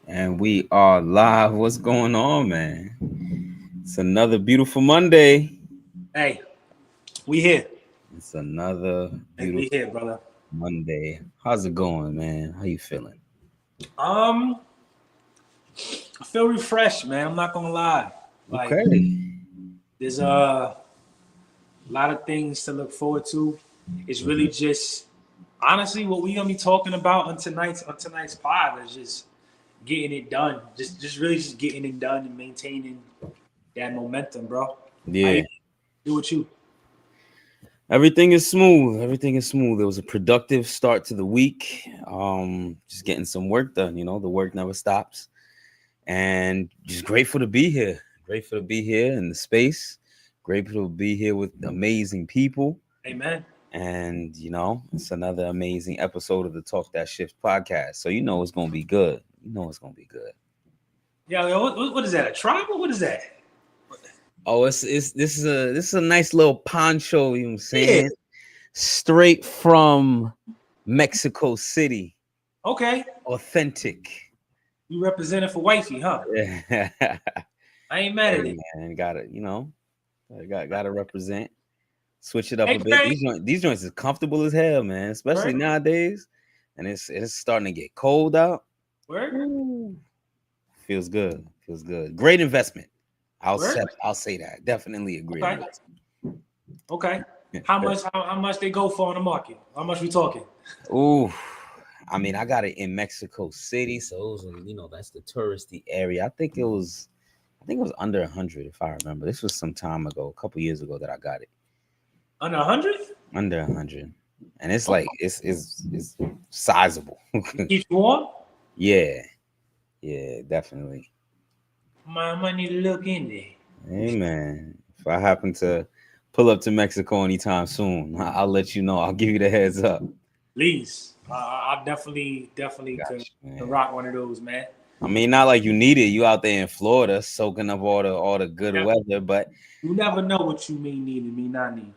And we are live. What's going on, man? It's another beautiful Monday. Hey, we here. It's another Hey, we beautiful here, brother. Monday. How's it going, man? How you feeling? Um, I feel refreshed, man. I'm not gonna lie. Like, Okay. there's a lot of things to look forward to. It's really Mhm. just honestly what we gonna be talking about on tonight's pod is just getting it done. Just really just getting it done and maintaining that momentum, bro. How you Yeah. do with you? Everything is smooth. Everything is smooth. It was a productive start to the week. Just getting some work done. The work never stops. And just grateful to be here. Grateful to be here in the space. Grateful to be here with amazing people. Amen. And it's another amazing episode of the Talk That Shift podcast. So it's gonna be good. It's gonna be good. Yeah, what is that? A tribe? What is that? Oh, it's this is a nice little poncho, you know what I'm Yeah. saying? Straight from Mexico City. Okay. Authentic. You represented for wifey, huh? Yeah. I ain't mad at Hey it. man, gotta represent. Switch it up Hey, a bit. Craig. These joints is comfortable as hell, man. Especially Word. nowadays. And it's starting to get cold out. Word. Ooh. Feels good. Feels good. Great investment. Word. I'll say that. Definitely a great Okay. investment. Okay. How much they go for on the market? How much we talking? Ooh. I mean, I got it in Mexico City, so it was, that's the touristy area. I think it was under 100 if I remember. This was some time ago, a couple years ago that I got it. Under 100? Under 100. And it's like it's sizable. Keep you warm? Yeah. Yeah, definitely. I might need to look in there. Hey man, if I happen to pull up to Mexico anytime soon, I'll let you know. I'll give you the heads up. Please. I definitely Got could, you, could man. rock one of those, man. I mean, not like you need it. You out there in Florida, soaking up all the good Yeah. weather, but You never know what you may need and may not need.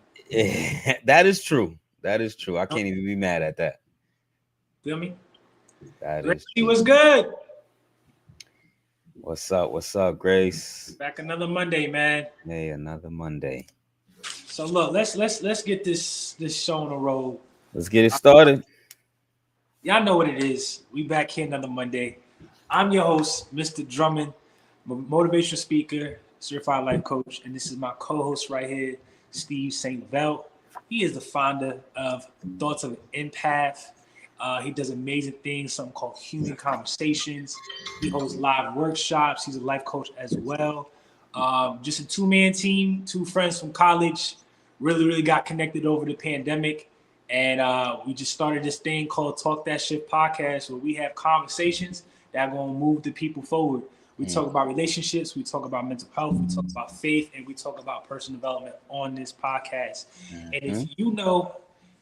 that is true. That is true. I You know? can't even be mad at that. Feel me? That is Gracie true. was good. What's up? What's up, Grace? Back another Monday, man. Hey, another Monday. So look, let's get this show on the road. Let's get it started. Y'all know what it is. We back here another Monday. I'm your host, Mr. Drummond, motivational speaker, certified life coach, and this is my co-host right here, Steve St. Velt. He is the founder of Thoughts of an Empath. He does amazing things, something called Human Conversations. He hosts live workshops. He's a life coach as well. Just a two-man team, two friends from college. Really got connected over the pandemic. And we just started this thing called Talk That Shift podcast where we have conversations that are going to move the people forward. We Mm, talk about relationships, we talk about mental health, we talk about faith, and we talk about personal development on this podcast. And mhm.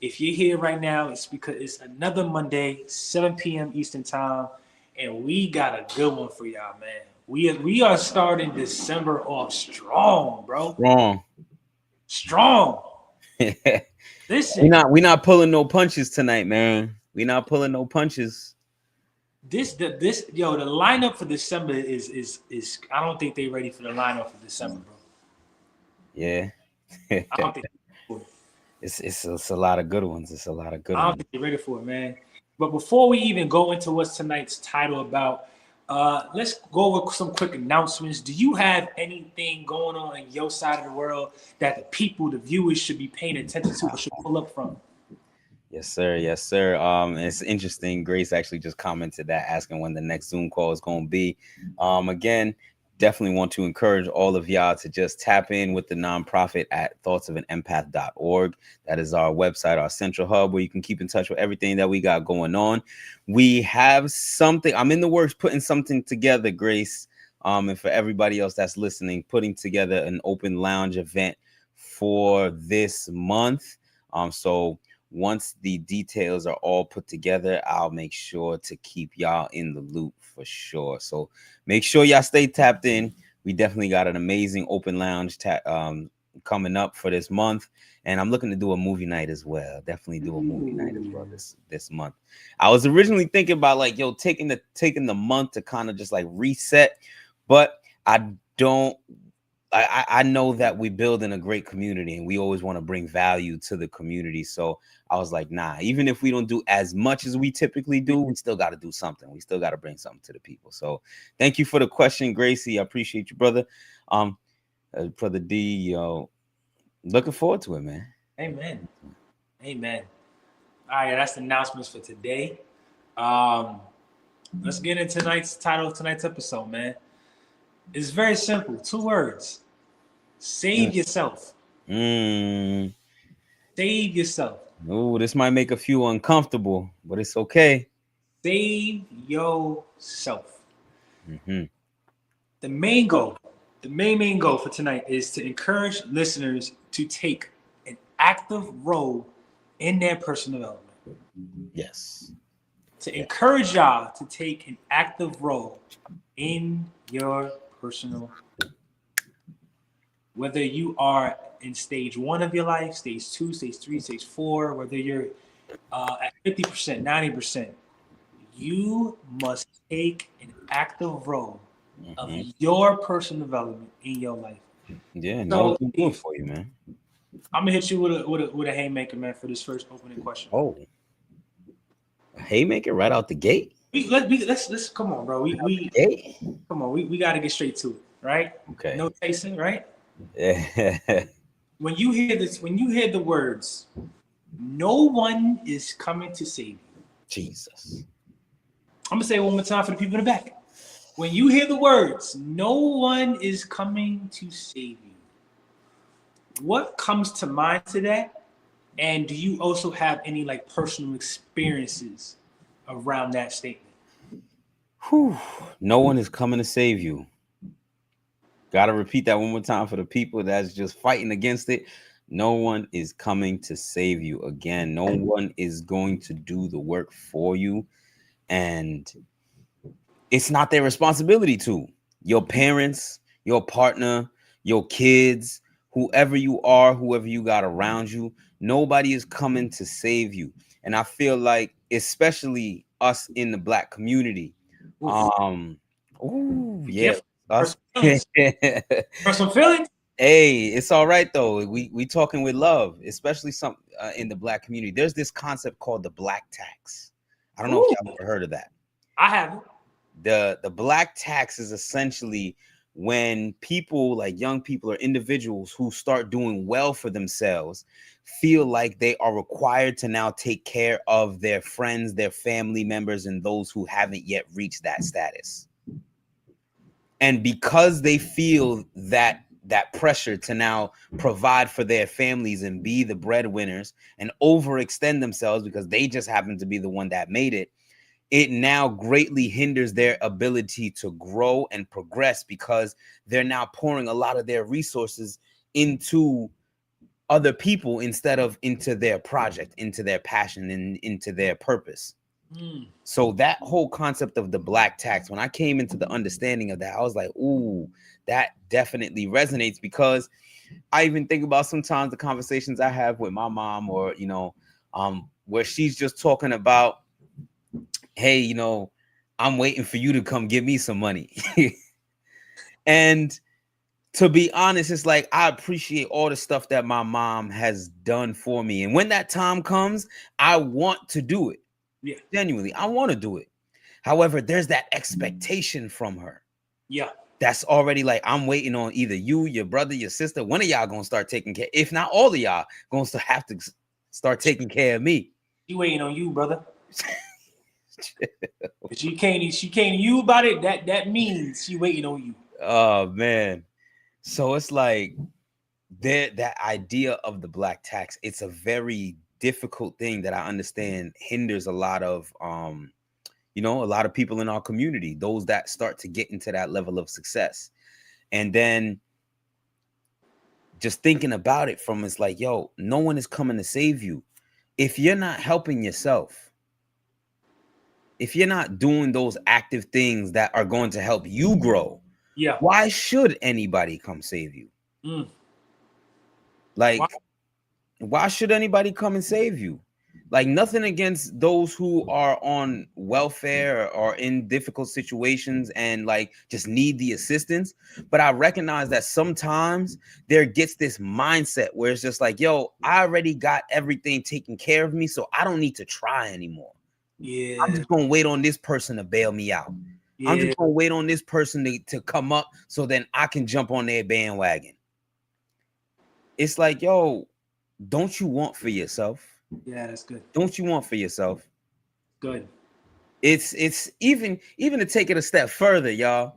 if you're here right now, it's because it's another Monday, 7 p.m. Eastern Time, and we got a good one for y'all, man. We are starting December off strong, bro. Strong. Strong. we Listen, not we not pulling no punches tonight, man. We not pulling no punches. the lineup for December is I don't think they ready for the lineup for December, bro. Yeah. I don't think It's a lot of good ones. It's a lot of good I don't ones. think they're ready for it, man. But before we even go into what's tonight's title about, let's go with some quick announcements. Do you have anything going on in your side of the world that the people, the viewers, should be paying attention to or should pull up from? Yes, sir. Yes, sir. It's interesting. Grace actually just commented that, asking when the next Zoom call is going to be. Again, definitely want to encourage all of y'all to just tap in with the nonprofit at thoughtsofanempath.org. That is our website, our central hub, where you can keep in touch with everything that we got going on. We have something. I'm in the works putting something together, Grace. And for everybody else that's listening, putting together an open lounge event for this month. So once the details are all put together, I'll make sure to keep y'all in the loop for sure. So make sure y'all stay tapped in. We definitely got an amazing open lounge coming up for this month, and I'm looking to do a movie night as well. Definitely do a movie night as well this month. I was originally thinking about like, yo, taking the month to kind of just like reset, but I don't. I know that we build in a great community and we always want to bring value to the community. So I was like, nah, even if we don't do as much as we typically do, we still got to do something. We still got to bring something to the people. So thank you for the question, Gracie. I appreciate you, brother. Brother D, yo, looking forward to it, man. Amen. Amen. All right, that's the announcements for today. Let's get into tonight's title of tonight's episode, man. It's very simple. 2 words. Save yourself. Save yourself. Oh, this might make a few uncomfortable, but it's okay. Save yourself. The main goal for tonight is to encourage listeners to take an active role in their personal development. Yes. To encourage y'all to take an active role in your personal, whether you are in stage 1 of your life, stage 2, stage 3, stage 4, whether you're at 50%, 90%, you must take an active role of your personal development in your life. Yeah, no, so, good for you, man. I'm gonna hit you with a haymaker, man, for this first opening question. Oh, a haymaker right out the gate. Let's come on, bro. We come on. We got to get straight to it, right? Okay. No chasing, right? Yeah. When you hear the words, "No one is coming to save you," Jesus. I'm gonna say it one more time for the people in the back. When you hear the words, "No one is coming to save you," what comes to mind to that? And do you also have any like personal experiences around that statement? Whew. No one is coming to save you. Got to repeat that one more time for the people that's just fighting against it. No one is coming to save you. Again, no one is going to do the work for you. And it's not their responsibility to. Your parents, your partner, your kids, whoever you are, whoever you got around you, nobody is coming to save you. And I feel like, especially us in the Black community, yeah, us. Personal feelings. Hey, it's all right though. We talking with love, especially some in the Black community. There's this concept called the Black tax. I don't know if y'all ever heard of that. I haven't. The Black tax is essentially when people, like young people or individuals who start doing well for themselves, feel like they are required to now take care of their friends, their family members, and those who haven't yet reached that status. And because they feel that pressure to now provide for their families and be the breadwinners and overextend themselves because they just happen to be the one that made it, it now greatly hinders their ability to grow and progress because they're now pouring a lot of their resources into other people instead of into their project, into their passion, and into their purpose. So that whole concept of the Black tax, when I came into the understanding of that, I was like, ooh, that definitely resonates, because I even think about sometimes the conversations I have with my mom, or, where she's just talking about, hey, I'm waiting for you to come give me some money. And to be honest, it's like, I appreciate all the stuff that my mom has done for me. And when that time comes, I want to do it. Yeah. Genuinely, I want to do it. However, there's that expectation from her. Yeah. That's already like, I'm waiting on either you, your brother, your sister. One of y'all gonna start taking care. If not all of y'all gonna have to start taking care of me. She waiting on you, brother. If she can't you about it, that means she waiting on you. Oh man. So it's like that idea of the Black tax, it's a very difficult thing that I understand hinders a lot of a lot of people in our community, those that start to get into that level of success. And then just thinking about it from, it's like, yo, no one is coming to save you. If you're not helping yourself, if you're not doing those active things that are going to help you grow, yeah, why should anybody come save you? Like, why should anybody come and save you? Like, nothing against those who are on welfare or in difficult situations and like just need the assistance. But I recognize that sometimes there gets this mindset where it's just like, yo, I already got everything taken care of me, so I don't need to try anymore. Yeah. I'm just gonna wait on this person to bail me out. Yeah. I'm just gonna wait on this person to come up so then I can jump on their bandwagon. It's like, yo, don't you want for yourself? Yeah, that's good. Don't you want for yourself? Good. It's even to take it a step further, y'all.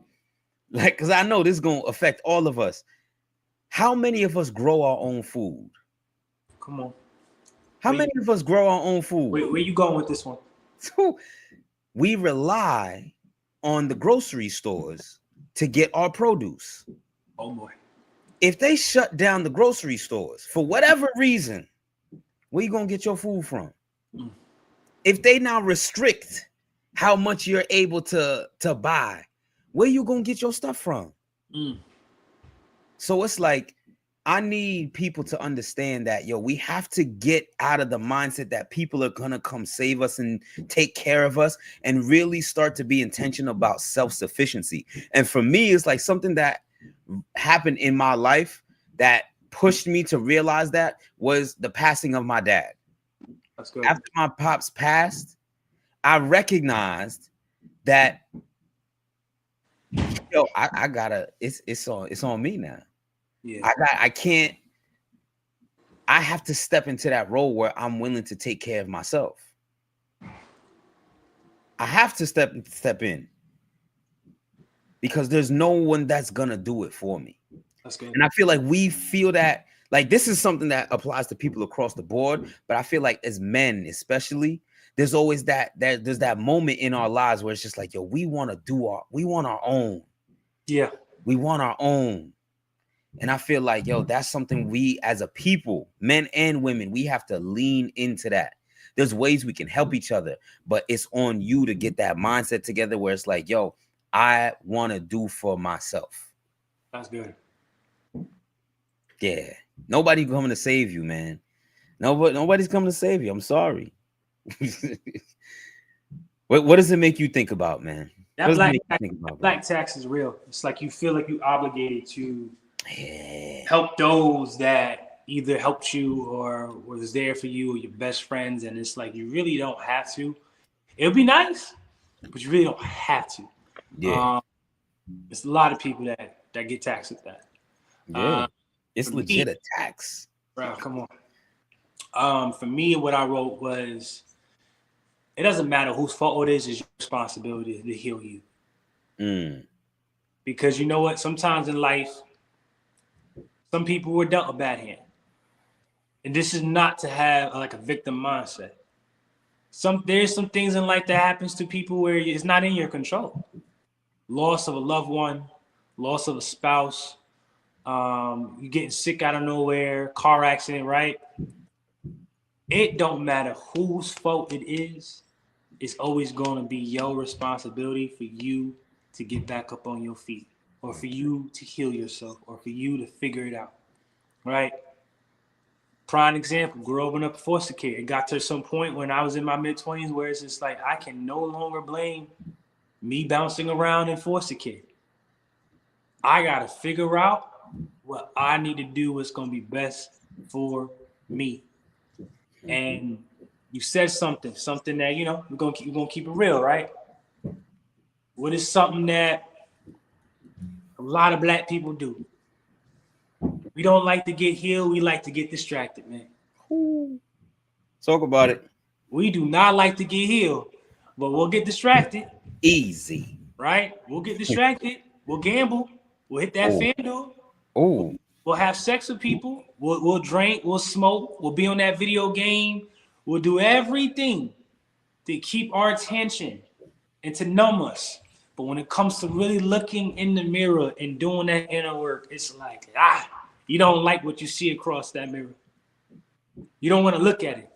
Like, because I know this is gonna affect all of us. How many of us grow our own food? Come on. How many of us grow our own food? Where you going with this one? So we rely on the grocery stores to get our produce. Oh boy. If they shut down the grocery stores for whatever reason, where you gonna get your food from? If they now restrict how much you're able to buy, where you gonna get your stuff from? So it's like, I need people to understand that, yo, we have to get out of the mindset that people are gonna come save us and take care of us, and really start to be intentional about self-sufficiency. And for me, it's like something that happened in my life that pushed me to realize that was the passing of my dad. That's good. After my pops passed, I recognized that, yo, I gotta, it's on me now. Yeah. I have to step into that role where I'm willing to take care of myself. I have to step in, because there's no one that's gonna do it for me. That's good. And I feel like we feel that, like, this is something that applies to people across the board, but I feel like as men, especially, there's always there's that moment in our lives where it's just like, yo, we want our own. Yeah. We want our own. And I feel like, yo, that's something we as a people, men and women, we have to lean into that. There's ways we can help each other, but it's on you to get that mindset together where it's like, yo, I want to do for myself. That's good. Yeah. Nobody coming to save you, man. Nobody's coming to save you. I'm sorry. What does it make you think about, man? That black tax is real. It's like you feel like you're obligated to help those that either helped you or was there for you, or your best friends, and it's like you really don't have to. It would be nice, but you really don't have to. Yeah. There's a lot of people that get taxed with that. Yeah. It's legit a tax. Bro, come on. For me, what I wrote was, it doesn't matter whose fault it is your responsibility to heal you. Because you know what? Sometimes in life, some people were dealt a bad hand. And this is not to have like a victim mindset. There's some things in life that happens to people where it's not in your control. Loss of a loved one, loss of a spouse, you getting sick out of nowhere, car accident, right? It don't matter whose fault it is. It's always going to be your responsibility for you to get back up on your feet, or for you to heal yourself, or for you to figure it out, right? Prime example, growing up in foster care. It got to some point when I was in my mid-20s where it's just like, I can no longer blame me bouncing around in foster care. I got to figure out what I need to do, what's going to be best for me. And you said something that, you know, we're gonna keep it real, right? What is something that a lot of black people do? We don't like to get healed. We like to get distracted, man. Talk about it. We do not like to get healed, but we'll get distracted. Easy. Right? We'll get distracted. We'll gamble. We'll hit that FanDuel. Oh. We'll have sex with people. We'll drink. We'll smoke. We'll be on that video game. We'll do everything to keep our attention and to numb us. But when it comes to really looking in the mirror and doing that inner work, it's like, you don't like what you see across that mirror. You don't want to look at it.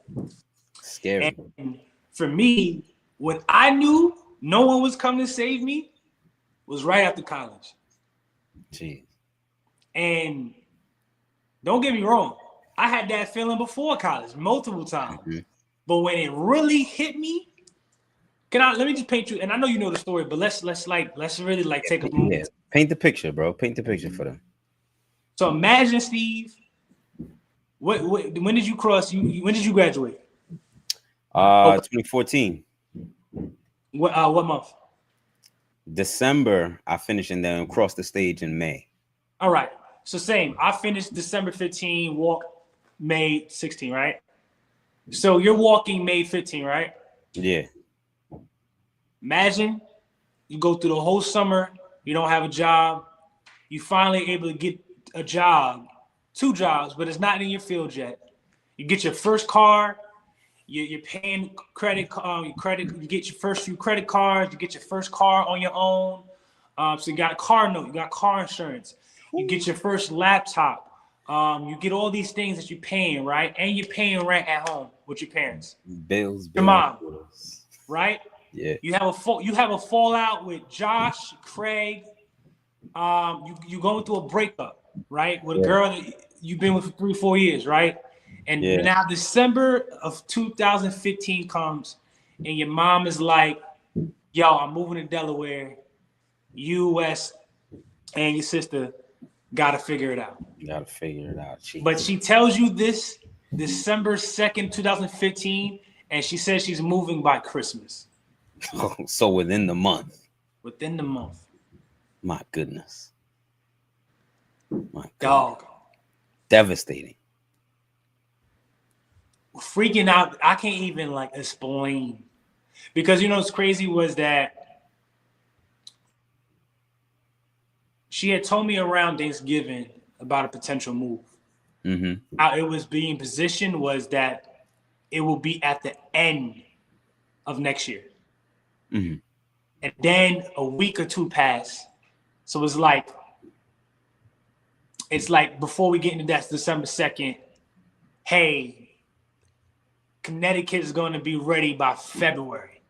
Scary. And for me, when I knew no one was coming to save me was right after college. Jeez. And don't get me wrong, I had that feeling before college multiple times. Mm-hmm. But when it really hit me, let me just paint you, and I know you know the story, but let's really like take a moment. Yeah. Paint the picture, bro. Paint the picture for them. So imagine, Steve, when did you when did you graduate? 2014. What month? December, I finished and then crossed the stage in May. All right. So same. I finished December 15, walk May 16, right? So you're walking May 15, right? Yeah. Imagine you go through the whole summer, you don't have a job, you finally able to get a job, 2 jobs, but it's not in your field yet. You get your first car, you're paying credit, you get your first few credit cards, you get your first car on your own. So you got a car note, you got car insurance, you get your first laptop, you get all these things that you're paying, right? And you're paying rent at home with your parents. Bills. Your mom, right? Yeah. You have a fallout with Josh, Craig. You going through a breakup, right? With a girl that you've been with for 3-4 years, right? And now December of 2015 comes, and your mom is like, "Yo, I'm moving to Delaware. You, Wes, and your sister gotta figure it out." You gotta figure it out. But she tells you this December 2nd, 2015, and she says she's moving by Christmas. So within the month. Within the month. My goodness. Dog. Devastating. Freaking out. I can't even like explain. Because you know what's crazy was that she had told me around Thanksgiving about a potential move. Mm-hmm. How it was being positioned was that it will be at the end of next year. Mm-hmm. And then a week or 2 passed. So it's like before we get into that December 2nd, hey, Connecticut is going to be ready by February.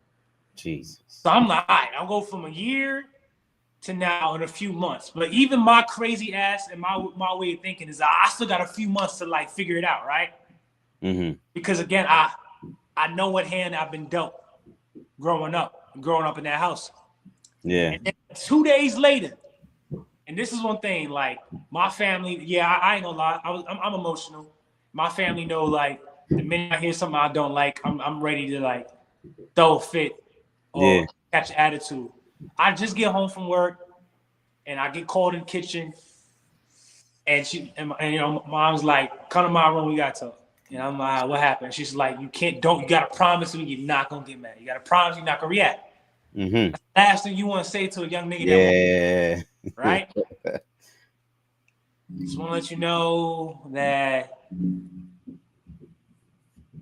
Jesus. So I'm like, all right, I'll go from a year to now in a few months. But even my crazy ass and my way of thinking is I still got a few months to like figure it out, right? Mm-hmm. Because again, I know what hand I've been dealt growing up in that house. Yeah. And then 2 days later, and this is one thing, like my family, I ain't gonna lie, I'm emotional. My family know like the minute I hear something I don't like, I'm ready to like throw a fit or catch an attitude. I just get home from work and I get called in the kitchen, and you know, mom's like, "Come to my room, we got to talk." And I'm like, "What happened?" She's like, "You gotta promise me you're not gonna get mad. You gotta promise you're not gonna react." Mm-hmm. That's the last thing you want to say to a young nigga that right? Just want to let you know that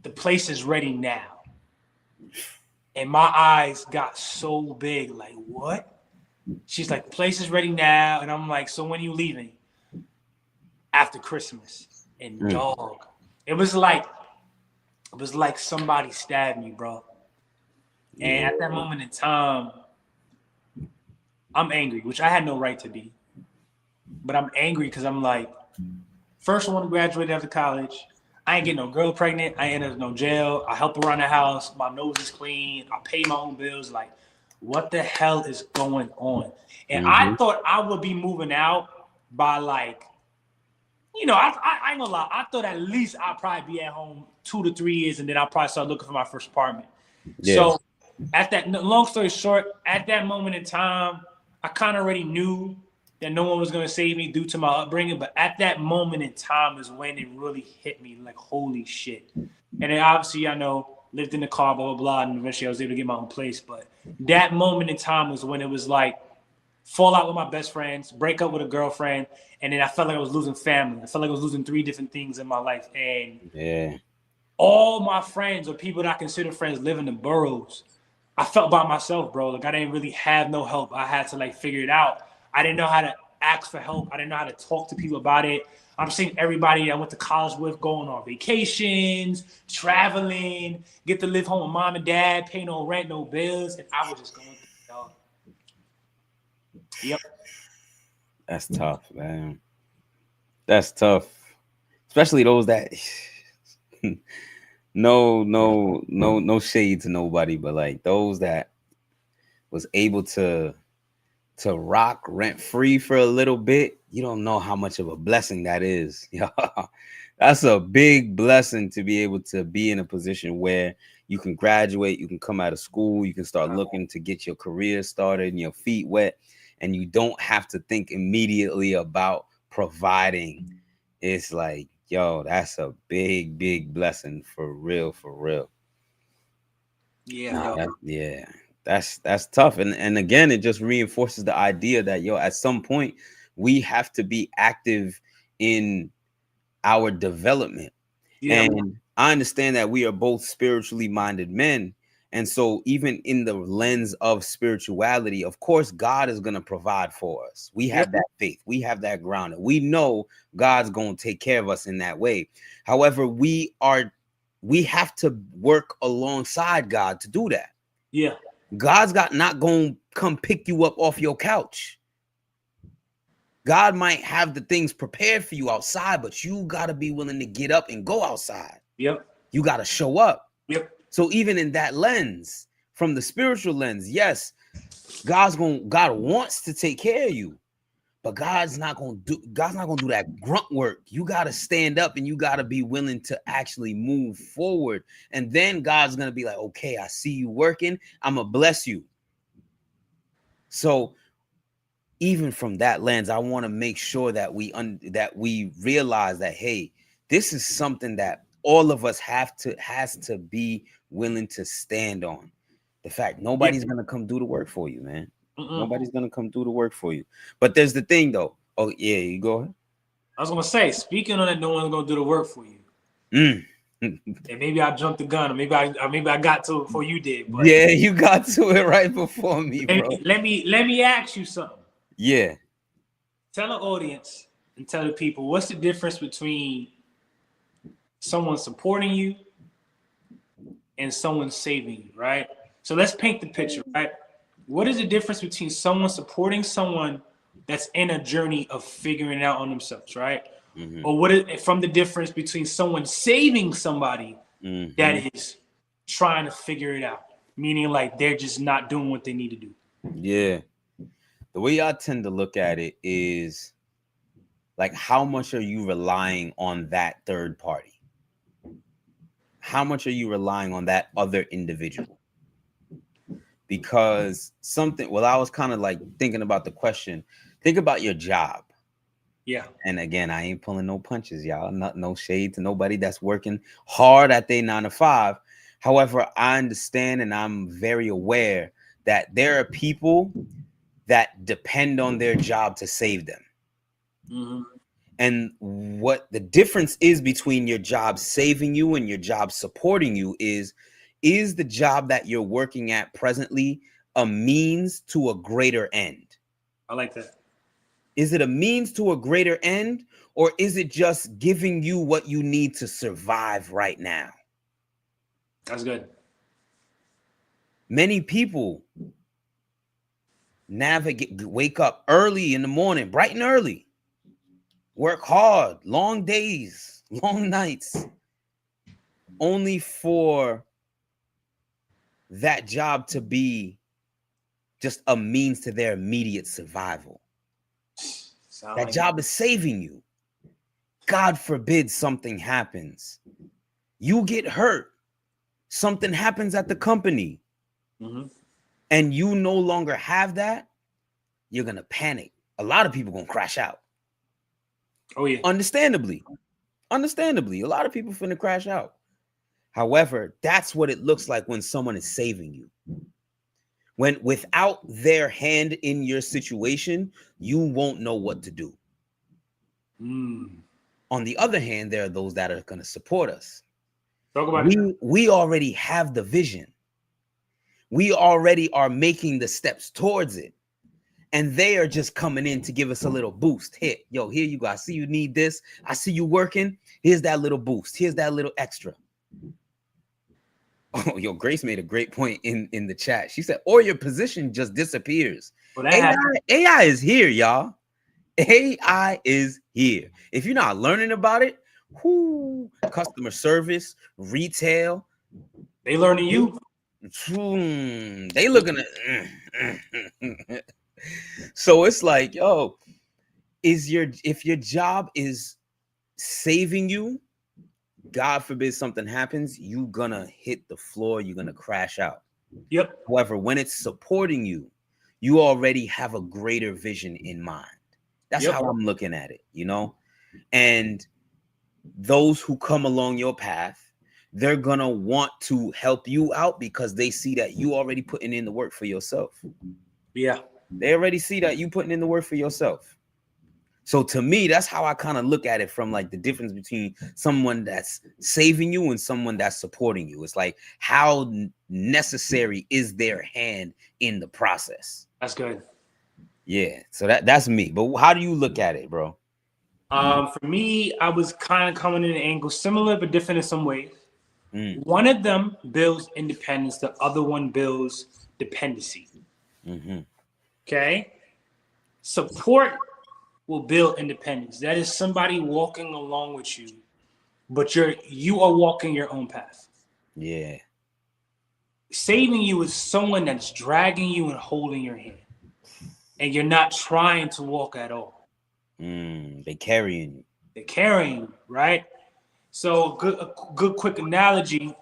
the place is ready now. And my eyes got so big, like, what? She's like, the place is ready now. And I'm like, so when are you leaving? After Christmas. And dog, it was like somebody stabbed me, bro. And at that moment in time, I'm angry, which I had no right to be. But I'm angry because I'm like, first I want to graduate after college. I ain't getting no girl pregnant. I ain't in no jail. I help around the house. My nose is clean. I pay my own bills. Like, what the hell is going on? And I thought I would be moving out by like, you know, I ain't gonna lie. I thought at least I'd probably be at home 2 to 3 years, and then I'll probably start looking for my first apartment. Yeah. So long story short, at that moment in time, I kind of already knew that no one was going to save me due to my upbringing. But at that moment in time is when it really hit me like, holy shit. And then obviously, I know, lived in the car, blah, blah, blah. And eventually I was able to get my own place. But that moment in time was when it was like fall out with my best friends, break up with a girlfriend. And then I felt like I was losing family. I felt like I was losing 3 different things in my life. And all my friends or people that I consider friends live in the boroughs. I felt by myself, bro. Like I didn't really have no help. I had to like figure it out. I didn't know how to ask for help. I didn't know how to talk to people about it. I'm seeing everybody I went to college with going on vacations, traveling, get to live home with mom and dad, pay no rent, no bills, and I was just going through, dog. Yep. That's tough, man. That's tough. especially those that no shade to nobody, but like those that was able to rock rent free for a little bit. You don't know how much of a blessing that is. Yeah, that's a big blessing to be able to be in a position where you can graduate, you can come out of school, you can start looking to get your career started and your feet wet, and you don't have to think immediately about providing. It's like, yo, that's a big blessing for real, for real. Yeah, Yeah, that's tough. And again, it just reinforces the idea that, yo, at some point we have to be active in our development. yeah, And I understand that we are both spiritually minded men. And so even in the lens of spirituality, of course, God is going to provide for us. We have that faith. We have that grounding. We know God's going to take care of us in that way. However, we have to work alongside God to do that. yeah. God's not going to come pick you up off your couch. God might have the things prepared for you outside, but you got to be willing to get up and go outside. Yep. You got to show up. Yep. So even in that lens, from the spiritual lens, yes, God wants to take care of you, but God's not going to do that grunt work. You got to stand up and you got to be willing to actually move forward. And then God's going to be like, okay, I see you working. I'm going to bless you. So even from that lens, I want to make sure that we realize that, hey, this is something that all of us has to be willing to stand on. The fact nobody's going to come do the work for you, man. Nobody's going to come do the work for you. But there's the thing, though. Oh, yeah, you go ahead. I was going to say, speaking on it, no one's going to do the work for you. And maybe I jumped the gun, or maybe I got to it before you did. But yeah, you got to it right before me, bro. Let me ask you something. Yeah. Tell the audience and tell the people, what's the difference between someone supporting you and someone saving you, right? So let's paint the picture, right? What is the difference between someone supporting someone that's in a journey of figuring it out on themselves, right? Mm-hmm. Or what is from the difference between someone saving somebody that is trying to figure it out, meaning like they're just not doing what they need to do? Yeah. The way I tend to look at it is like, how much are you relying on that third party? How much are you relying on that other individual? Because I was kind of like thinking about the question. Think about your job. Yeah. And again, I ain't pulling no punches, y'all. No shade to nobody that's working hard at their 9 to 5. However, I understand and I'm very aware that there are people that depend on their job to save them. Mm-hmm. And what the difference is between your job saving you and your job supporting you is the job that you're working at presently a means to a greater end? I like that. Is it a means to a greater end, or is it just giving you what you need to survive right now? That's good. Many people wake up early in the morning, bright and early, work hard, long days, long nights, only for that job to be just a means to their immediate survival. That job is saving you. God forbid something happens. You get hurt. Something happens at the company. Mm-hmm. And you no longer have that, you're going to panic. A lot of people going to crash out. Oh, yeah. Understandably, a lot of people finna crash out. However, that's what it looks like when someone is saving you. When without their hand in your situation, you won't know what to do. On the other hand, there are those that are going to support us. Talk about it. We already have the vision. We already are making the steps towards it. And they are just coming in to give us a little boost. Here you go. I see you need this. I see you working. Here's that little boost. Here's that little extra. Oh, Grace made a great point in the chat. She said, or your position just disappears. Well, AI is here, y'all. AI is here. If you're not learning about it, Customer service, retail. They learning you. They looking at. So it's like, yo, if your job is saving you, God forbid something happens, you gonna hit the floor, you're gonna crash out. Yep. However, when it's supporting you, you already have a greater vision in mind. That's how I'm looking at it, you know? And those who come along your path, they're gonna want to help you out because they see that you already putting in the work for yourself. Yeah. They already see that you putting in the work for yourself. So to me, that's how I kind of look at it, from like the difference between someone that's saving you and someone that's supporting you. It's like, how necessary is their hand in the process? That's good. Yeah. So that's me. But how do you look at it, bro? For me, I was kind of coming in an angle similar but different in some ways. One of them builds independence, the other one builds dependency. Okay? Support will build independence. That is somebody walking along with you, but you are walking your own path. Yeah. Saving you is someone that's dragging you and holding your hand, and you're not trying to walk at all. They carrying you. They're carrying you, right? So a good quick analogy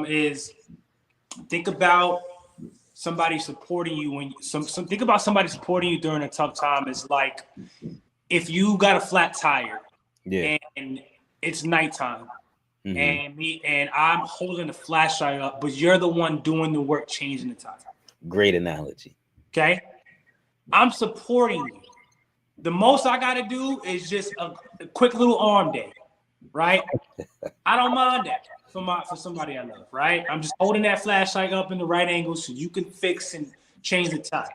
is think about somebody supporting you when think about somebody supporting you during a tough time. It's like if you got a flat tire, and it's nighttime, and I'm holding the flashlight up, but you're the one doing the work changing the tire. Great analogy. Okay, I'm supporting you. The most I got to do is just a quick little arm day, right? I don't mind that for somebody I love, right? I'm just holding that flashlight up in the right angle so you can fix and change the tire.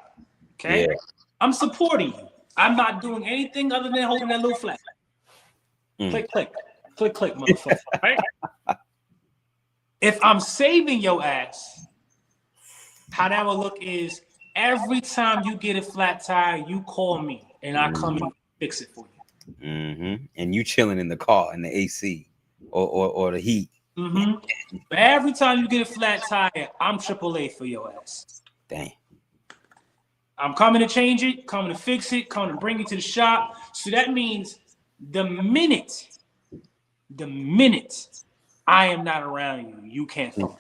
Okay, yeah. I'm supporting you. I'm not doing anything other than holding that little flag. Click, click, click, click, motherfucker. Right? If I'm saving your ass, how that would look is every time you get a flat tire, you call me and I come and fix it for you. And you chilling in the car in the AC or the heat. But every time you get a flat tire, I'm AAA for your ass. Dang. I'm coming to change it, coming to fix it, coming to bring it to the shop. So that means the minute I am not around you, you can't function.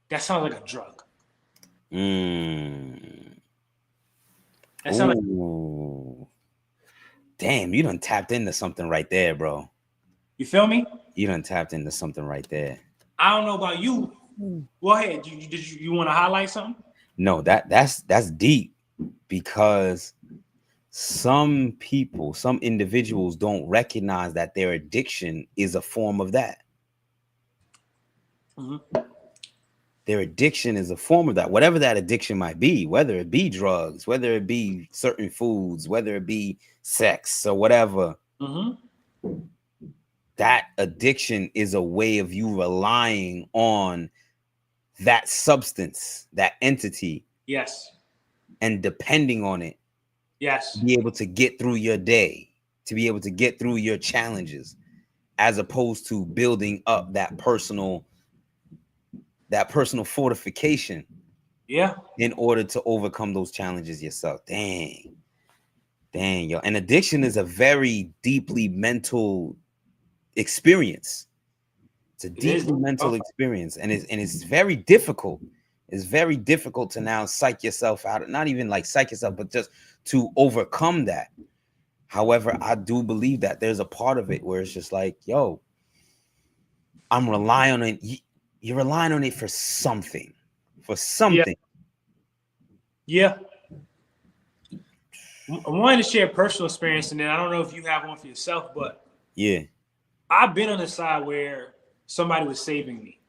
That sounds like a drug. That sounds like... Damn, you done tapped into something right there, bro. You feel me? You done tapped into something right there. I don't know about you. Go ahead. Did you want to highlight something? No, that's deep, because some individuals don't recognize that their addiction is a form of that. Their addiction is a form of that, whatever that addiction might be, whether it be drugs, whether it be certain foods, whether it be sex or whatever. That addiction is a way of you relying on that substance, that entity. Yes. And depending on it. Yes. To be able to get through your day, to be able to get through your challenges, as opposed to building up that personal fortification. Yeah. In order to overcome those challenges yourself. Dang, yo. And addiction is a very deeply mental experience. It's a deeply mental experience, and it's very difficult. It's very difficult to now psych yourself out, not even like psych yourself, but just to overcome that. However, I do believe that there's a part of it where it's just like, yo, I'm relying on it. You're relying on it for something. Yeah. I wanted to share a personal experience, and then I don't know if you have one for yourself, but yeah, I've been on the side where somebody was saving me,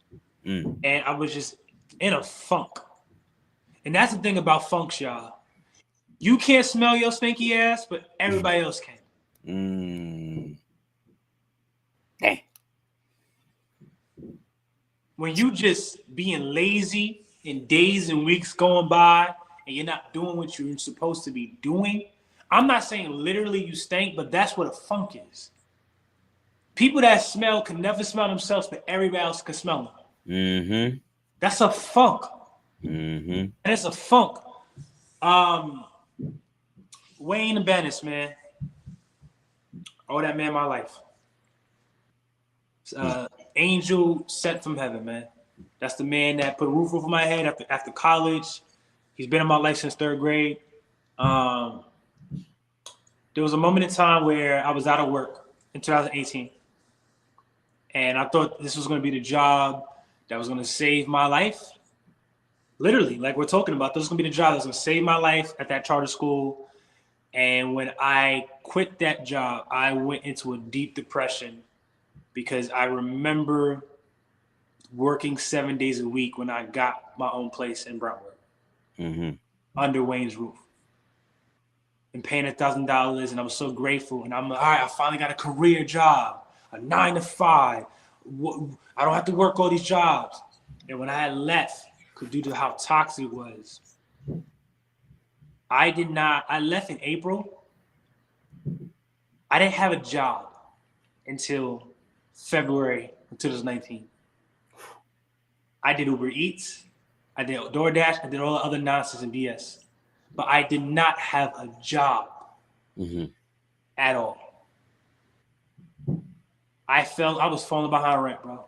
and I was just in a funk. And that's the thing about funks, y'all. You can't smell your stinky ass, but everybody else can. Hey. When you just being lazy and days and weeks going by and you're not doing what you're supposed to be doing, I'm not saying literally you stink, but that's what a funk is. People that smell can never smell themselves, but everybody else can smell them. Mm-hmm. That's a funk. Mm-hmm. And it's a funk. Wayne Bennis, man. Oh, that man, my life. Angel sent from heaven, man. That's the man that put a roof over my head after college. He's been in my life since 3rd grade. There was a moment in time where I was out of work in 2018. And I thought this was going to be the job that was going to save my life. Literally, like we're talking about, this was going to be the job that was going to save my life at that charter school. And when I quit that job, I went into a deep depression because I remember working 7 days a week when I got my own place in Brentwood under Wayne's roof and paying $1,000. And I was so grateful. And I'm like, all right, I finally got a career job, a 9 to 5. I don't have to work all these jobs. And when I had left, due to how toxic it was, I left in April. I didn't have a job until February of 2019. I did Uber Eats, I did DoorDash, I did all the other nonsense and BS. But I did not have a job at all. I was falling behind rent, bro.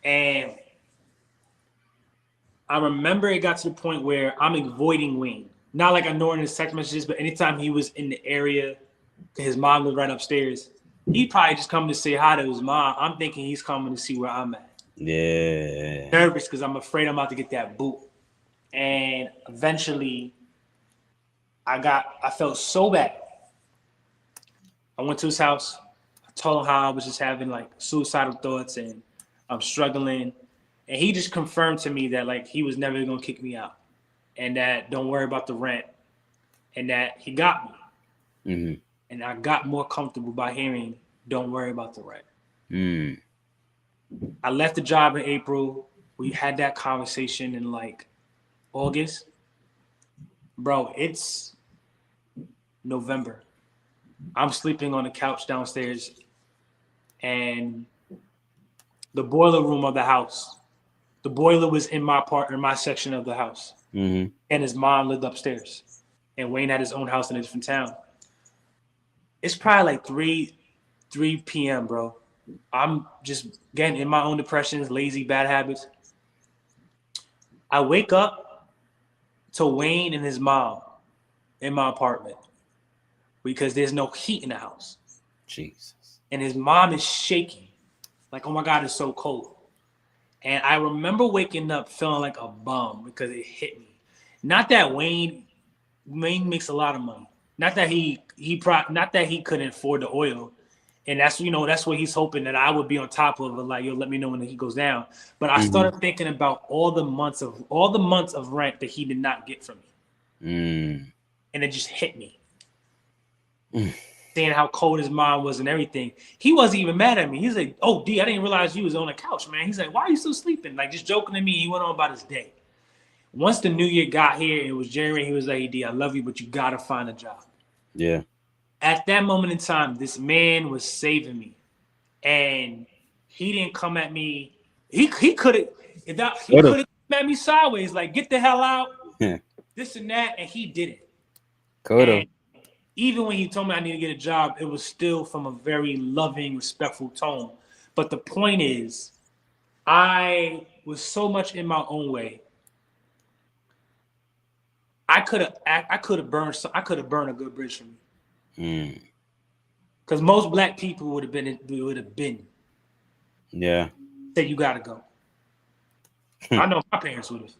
And I remember it got to the point where I'm avoiding Wayne. Not like ignoring his text messages, but anytime he was in the area, his mom lived right upstairs, he'd probably just come to say hi to his mom. I'm thinking he's coming to see where I'm at. Yeah. Nervous because I'm afraid I'm about to get that boot. And eventually, I felt so bad. I went to his house. I told him how I was just having like suicidal thoughts and I'm struggling. And he just confirmed to me that like he was never gonna kick me out, and that don't worry about the rent, and that he got me. And I got more comfortable by hearing, "Don't worry about the rent." I left the job in April. We had that conversation in like August. Bro, it's November. I'm sleeping on the couch downstairs, and the boiler room of the house. The boiler was in my section of the house. And his mom lived upstairs. And Wayne had his own house in a different town. It's probably like 3 p.m., bro. I'm just getting in my own depressions, lazy, bad habits. I wake up to Wayne and his mom in my apartment because there's no heat in the house. Jesus. And his mom is shaking. Like, oh my God, it's so cold. And I remember waking up feeling like a bum because it hit me. Not that Wayne makes a lot of money. Not that he couldn't afford the oil. And that's what he's hoping that I would be on top of it. Like, yo, let me know when he goes down. But I started thinking about all the months of rent that he did not get from me. And it just hit me. Seeing how cold his mom was and everything. He wasn't even mad at me. He's like, "Oh, D, I didn't realize you was on the couch, man." He's like, "Why are you still sleeping?" Like, just joking to me. He went on about his day. Once the new year got here, it was January. He was like, "Hey, D, I love you, but you got to find a job." Yeah. At that moment in time, this man was saving me. And he didn't come at me. He could have come at me sideways, like, "Get the hell out," this and that, and he didn't. Could have. Even when he told me I need to get a job, it was still from a very loving, respectful tone. But the point is, I was so much in my own way. I could have burned a good bridge for me. Because most black people would have been. Yeah. Said, "You gotta go." I know my parents would have.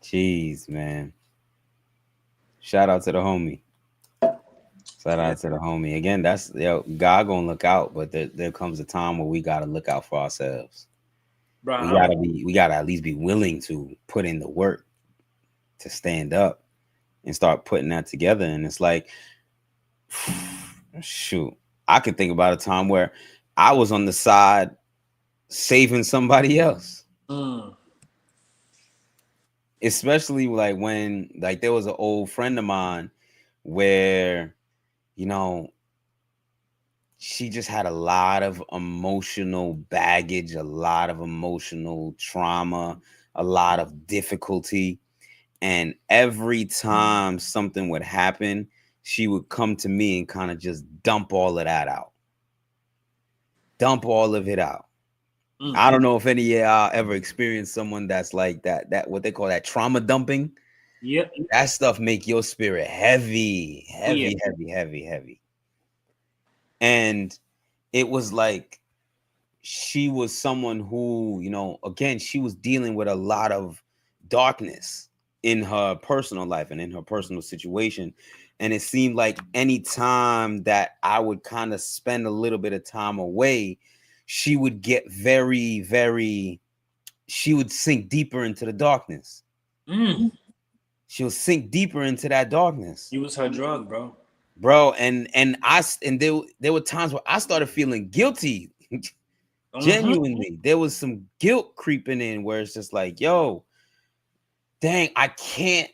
Jeez, man. Shout out to the homie. Again, that's God gonna look out, but there comes a time where we gotta look out for ourselves. Bro, we gotta at least be willing to put in the work to stand up and start putting that together. And it's like, shoot, I could think about a time where I was on the side saving somebody else. Especially like when, like, there was an old friend of mine where, you know, she just had a lot of emotional baggage, a lot of emotional trauma, a lot of difficulty. And every time something would happen, she would come to me and kind of just dump all of that out. Dump all of it out. I don't know if any of y'all ever experienced someone that's like that what they call that trauma dumping. Yep. That stuff make your spirit heavy, heavy, heavy, heavy, heavy. And it was like she was someone who, you know, again, she was dealing with a lot of darkness in her personal life and in her personal situation. And it seemed like any time that I would kind of spend a little bit of time away, she would get very, very, she would sink deeper into the darkness. She'll sink deeper into that darkness. You was her drug, bro. Bro, and there were times where I started feeling guilty. Genuinely, there was some guilt creeping in where it's just like, yo, dang, I can't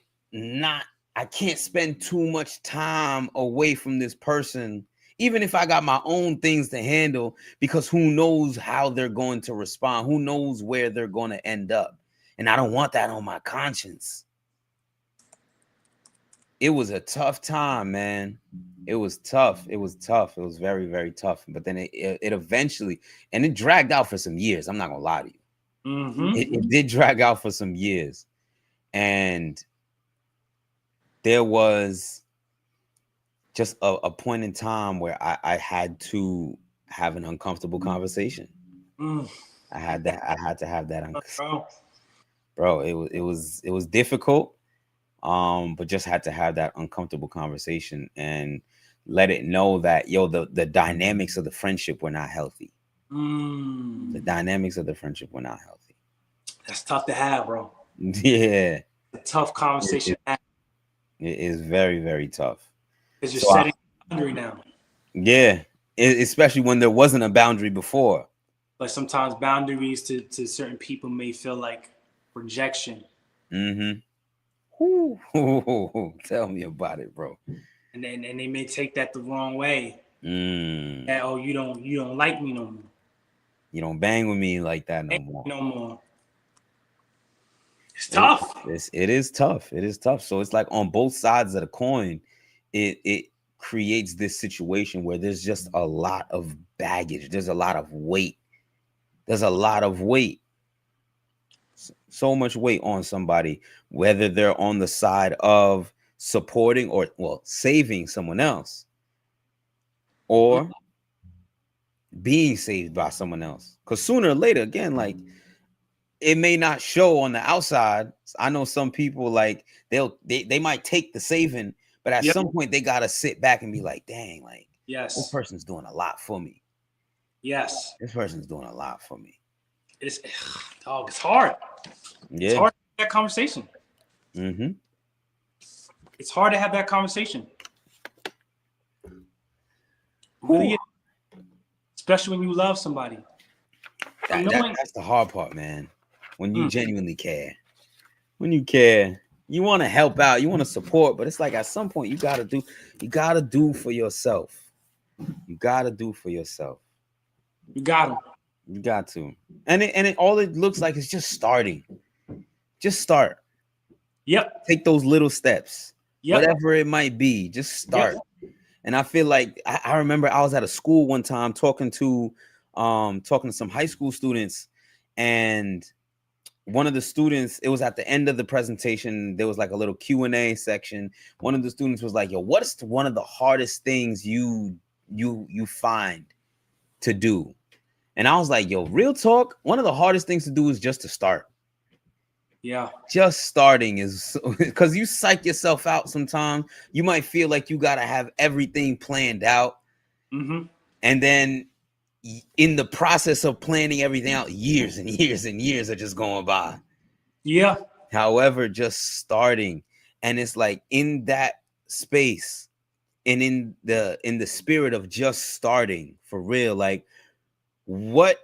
spend too much time away from this person, even if I got my own things to handle, because who knows how they're going to respond, who knows where they're going to end up. And I don't want that on my conscience. It was a tough time, man. It was tough. It was very, very tough. But then it eventually, and it dragged out for some years. I'm not gonna lie to you. It did drag out for some years. And there was just a point in time where I had to have an uncomfortable conversation. I had to have that. Bro, it was difficult. But just had to have that uncomfortable conversation and let it know that, yo, the dynamics of the friendship were not healthy. The dynamics of the friendship were not healthy. That's tough to have, bro. Yeah. A tough conversation. It is very, very tough. Because you're setting a boundary now. Yeah. Especially when there wasn't a boundary before. Like sometimes boundaries to certain people may feel like rejection. Tell me about it, bro. And they may take that the wrong way. That, oh, you don't like me no more. You don't bang with me like that no more. It's tough. It is tough. It is tough. So it's like on both sides of the coin, it creates this situation where there's just a lot of baggage. There's a lot of weight. So much weight on somebody, whether they're on the side of supporting or, well, saving someone else, or being saved by someone else. Because sooner or later, again, like, it may not show on the outside. I know some people, like, they might take the saving, but at some point they gotta sit back and be like, dang, like, this person's doing a lot for me. Yes, this person's doing a lot for me. It's hard. Yeah, it's hard to have that conversation. It's hard to have that conversation. Really, especially when you love somebody. That's the hard part, man. When you genuinely care. When you care, you want to help out, you want to support, but it's like at some point you gotta do for yourself. You gotta do for yourself. You got to. And it all it looks like is just starting. Just start. Yep. Take those little steps. Yep. Whatever it might be, just start. Yep. And I feel like I remember I was at a school one time talking to some high school students, and one of the students, it was at the end of the presentation, there was like a little Q&A section. One of the students was like, yo, what's one of the hardest things you find to do? And I was like, yo, real talk, one of the hardest things to do is just to start. Yeah. Just starting is because you psych yourself out sometimes. You might feel like you got to have everything planned out. And then in the process of planning everything out, years and years and years are just going by. Yeah. However, just starting. And it's like in that space and in the spirit of just starting for real, like, what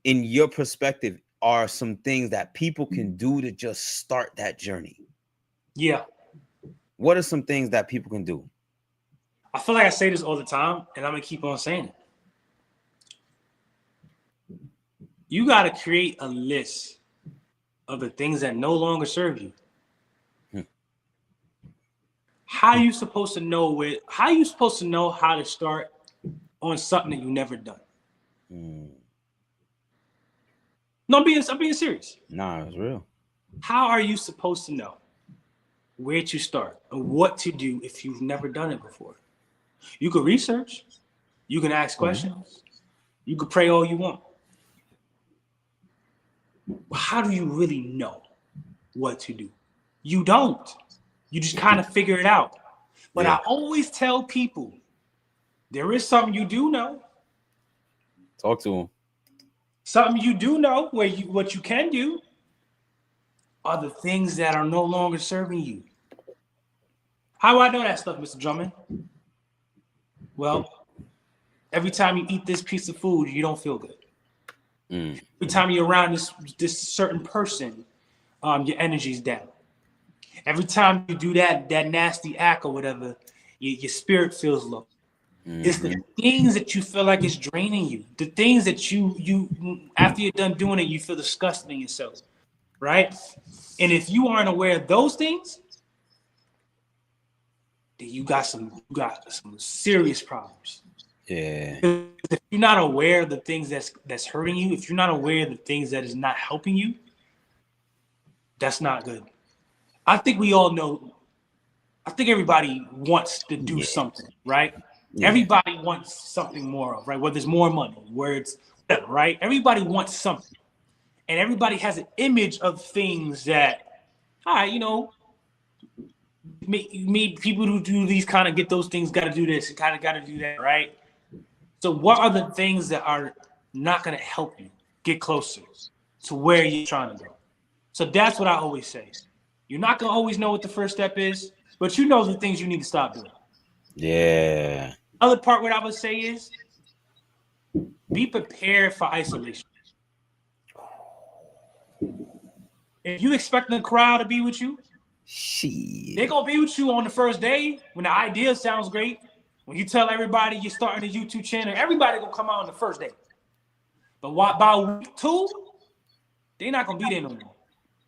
in your perspective are some things that people can do to just start that journey? Yeah. what are some things that people can do? I feel like I say this all the time, and I'm gonna keep on saying it. You got to create a list of the things that no longer serve you. How are you supposed to know how are you supposed to know how to start on something that you've never done? No, I'm being serious. Nah, it's real. How are you supposed to know where to start and what to do if you've never done it before? You could research, you can ask questions, you could pray all you want. But how do you really know what to do? You don't. You just kind of figure it out. But I always tell people, there is something you do know. Talk to them. Something you do know what you can do are the things that are no longer serving you. How do I know that stuff, Mr. Drummond? Well, every time you eat this piece of food, you don't feel good. Every time you're around this certain person, your energy's down. Every time you do that nasty act or whatever, your spirit feels low. It's the things that you feel like is draining you. The things that you after you're done doing it, you feel disgusted in yourself, right? And if you aren't aware of those things, then you got some serious problems. Yeah. If you're not aware of the things that's hurting you, if you're not aware of the things that is not helping you, that's not good. I think we all know. I think everybody wants to do something, right? Yeah. Everybody wants something more of, right? Whether it's more money, where it's whatever, right? Everybody wants something. And everybody has an image of things that, all right, you know, me people who do these kind of get those things, got to do this, kind of got to do that, right? So what are the things that are not going to help you get closer to where you're trying to go? So that's what I always say. You're not going to always know what the first step is, but you know the things you need to stop doing. Yeah. Other part what I would say is be prepared for isolation. If you expect the crowd to be with you, they're going to be with you on the first day when the idea sounds great. When you tell everybody you're starting a YouTube channel, everybody going to come out on the first day. But by week 2, they're not going to be there no more.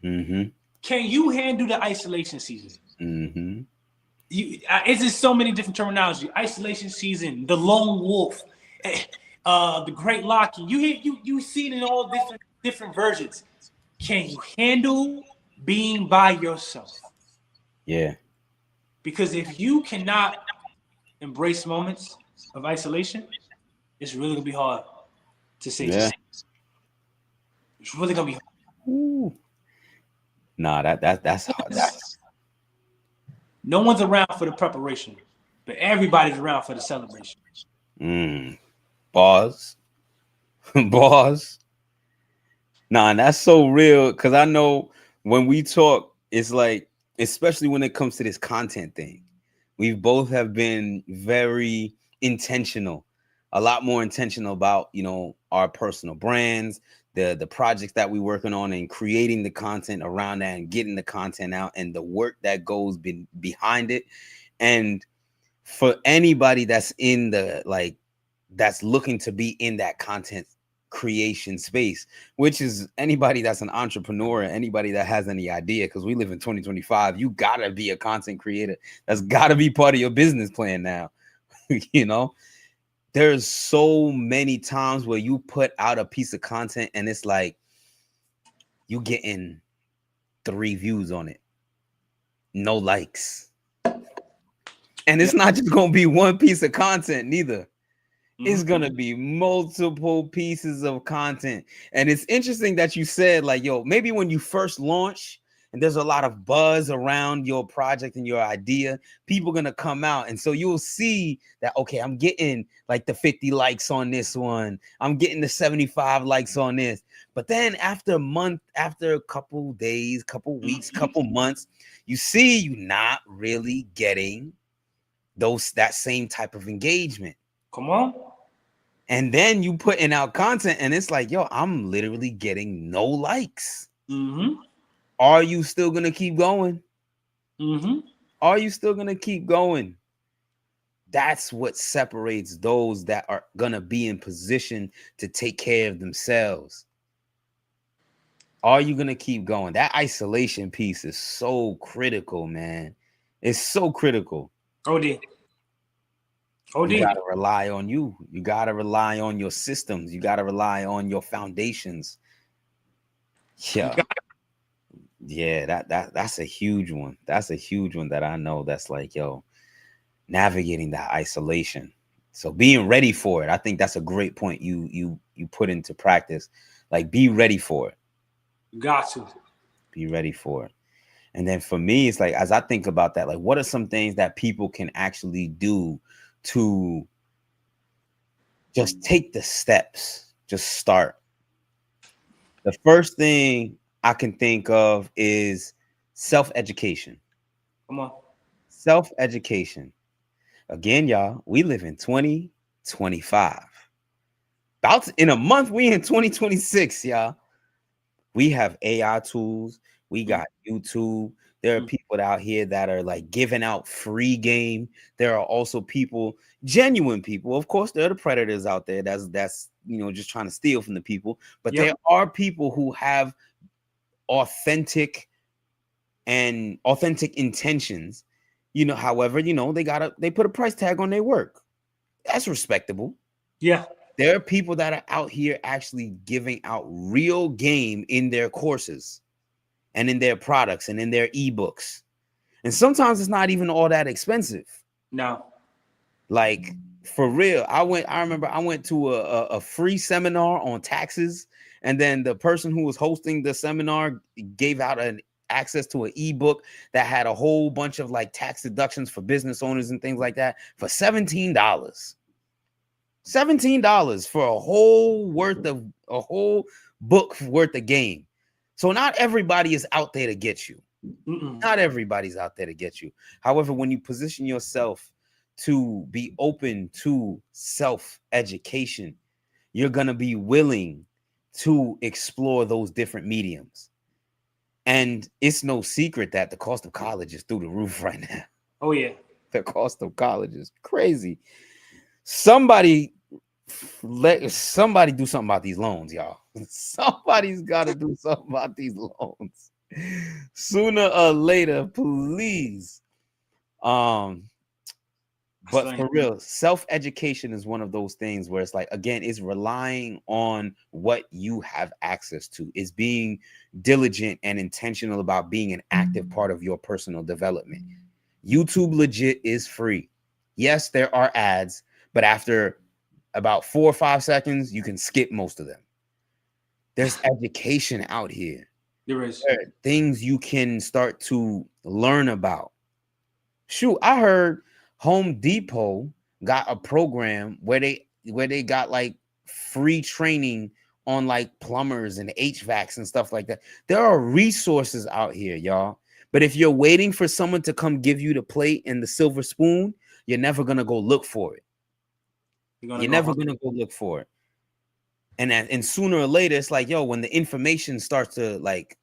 Mm-hmm. Can you handle the isolation season? Mm-hmm. It's just so many different terminology. Isolation season, the lone wolf, the great locking. You see it in all different versions. Can you handle being by yourself? Yeah. Because if you cannot embrace moments of isolation, it's really gonna be hard to say. Yeah. It's really gonna be hard. Ooh. Nah, that's hard. No one's around for the preparation, but everybody's around for the celebration. Bars. Bars. Nah, and that's so real, because I know when we talk, it's like, especially when it comes to this content thing, we both have been very intentional, a lot more intentional about, you know, our personal brands, the projects that we're working on, and creating the content around that and getting the content out and the work that goes behind it. And for anybody that's in that's looking to be in that content creation space, which is anybody that's an entrepreneur, anybody that has any idea, because we live in 2025, you gotta be a content creator. That's gotta be part of your business plan now. You know, there's so many times where you put out a piece of content and it's like you getting 3 views on it, no likes, and it's not just gonna be one piece of content neither. It's gonna be multiple pieces of content. And it's interesting that you said, like, yo, maybe when you first launch and there's a lot of buzz around your project and your idea, people are gonna come out, and so you'll see that, okay, I'm getting like the 50 likes on this one, I'm getting the 75 likes on this. But then after a couple days, couple weeks, couple months, you see you're not really getting that same type of engagement. Come on. And then you putting out content and it's like, yo, I'm literally getting no likes. Are you still gonna keep going? Are you still going to keep going? That's what separates those that are going to be in position to take care of themselves. Are you going to keep going? That isolation piece is so critical, man. It's so critical. OD. You got to rely on you. You got to rely on your systems. You got to rely on your foundations. Yeah. Yeah, that's a huge one. That's a huge one that I know that's like, yo, navigating that isolation. So being ready for it. I think that's a great point you put into practice. Like, be ready for it. You got to be ready for it. And then for me, it's like, as I think about that, like, what are some things that people can actually do to just take the steps, just start? The first thing I can think of is self-education. Come on. Self-education. Again, y'all, we live in 2025. In a month, we in 2026, y'all. We have AI tools. We got YouTube. There are people out here that are like giving out free game. There are also people, genuine people. Of course, there are the predators out there that's just trying to steal from the people. But there are people who have authentic intentions. However, they put a price tag on their work. That's respectable. Yeah. There are people that are out here actually giving out real game in their courses and in their products and in their ebooks. And sometimes it's not even all that expensive. No. Like, for real. I remember I went to a free seminar on taxes, and then the person who was hosting the seminar gave out an access to an ebook that had a whole bunch of like tax deductions for business owners and things like that for $17. $17 for a whole book worth of game. So not everybody is out there to get you. Not everybody's out there to get you. However, when you position yourself to be open to self-education, you're going to be willing to explore those different mediums. And it's no secret that the cost of college is through the roof right now. Oh, yeah. The cost of college is crazy. Somebody do something about these loans, y'all. Somebody's got to do something about these loans sooner or later, please. But for real, self-education is one of those things where it's like, again, it's relying on what you have access to. It's being diligent and intentional about being an active part of your personal development. YouTube legit is free. Yes, there are ads, but after about 4 or 5 seconds, you can skip most of them. There's education out here. There is. There are things you can start to learn about. Shoot, I heard Home Depot got a program where they got like free training on like plumbers and HVACs and stuff like that. There are resources out here, y'all. But if you're waiting for someone to come give you the plate and the silver spoon, you're never going to go look for it. You're never going to go look for it. And sooner or later, it's like, yo, when the information starts to like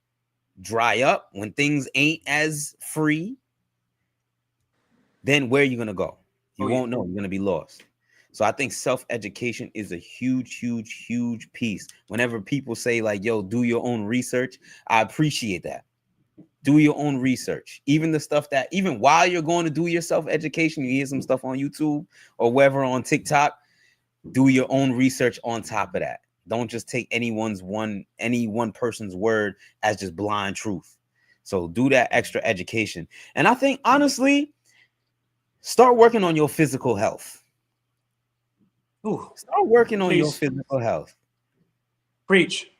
dry up, when things ain't as free, then where are you going to go? You won't know. You're going to be lost. So I think self-education is a huge, huge, huge piece. Whenever people say like, yo, do your own research, I appreciate that. Do your own research. Even the stuff that, even while you're going to do your self-education, you hear some stuff on YouTube or wherever on TikTok, do your own research on top of that. Don't just take any one person's word as just blind truth. So do that extra education. And I think, honestly, start working on your physical health. Start working on your physical health. Preach.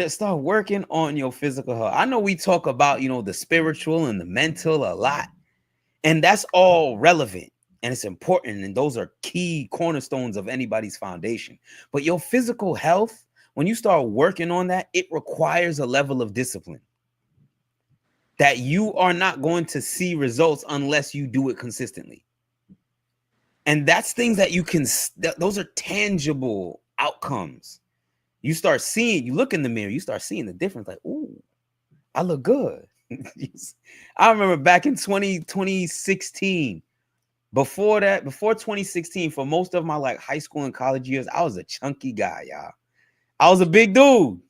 Start working on your physical health. I know we talk about, the spiritual and the mental a lot, and that's all relevant and it's important. And those are key cornerstones of anybody's foundation. But your physical health, when you start working on that, it requires a level of discipline that you are not going to see results unless you do it consistently. And that's things that those are tangible outcomes. You start seeing, you look in the mirror, you start seeing the difference. Like, ooh, I look good. I remember back in 2016. Before that, before 2016, for most of my like high school and college years, I was a chunky guy, y'all. I was a big dude.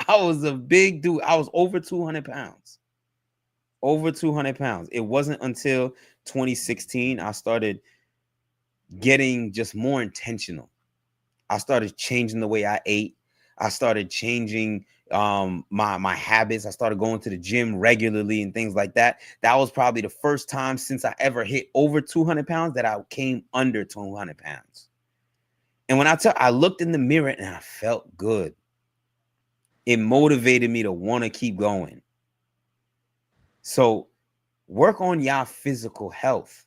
I was a big dude. I was over 200 pounds. Over 200 pounds. It wasn't until 2016 I started getting just more intentional. I started changing the way I ate. I started changing my habits. I started going to the gym regularly and things like that. That was probably the first time since I ever hit over 200 pounds that I came under 200 pounds. And when I looked in the mirror and I felt good. It motivated me to want to keep going. So work on your physical health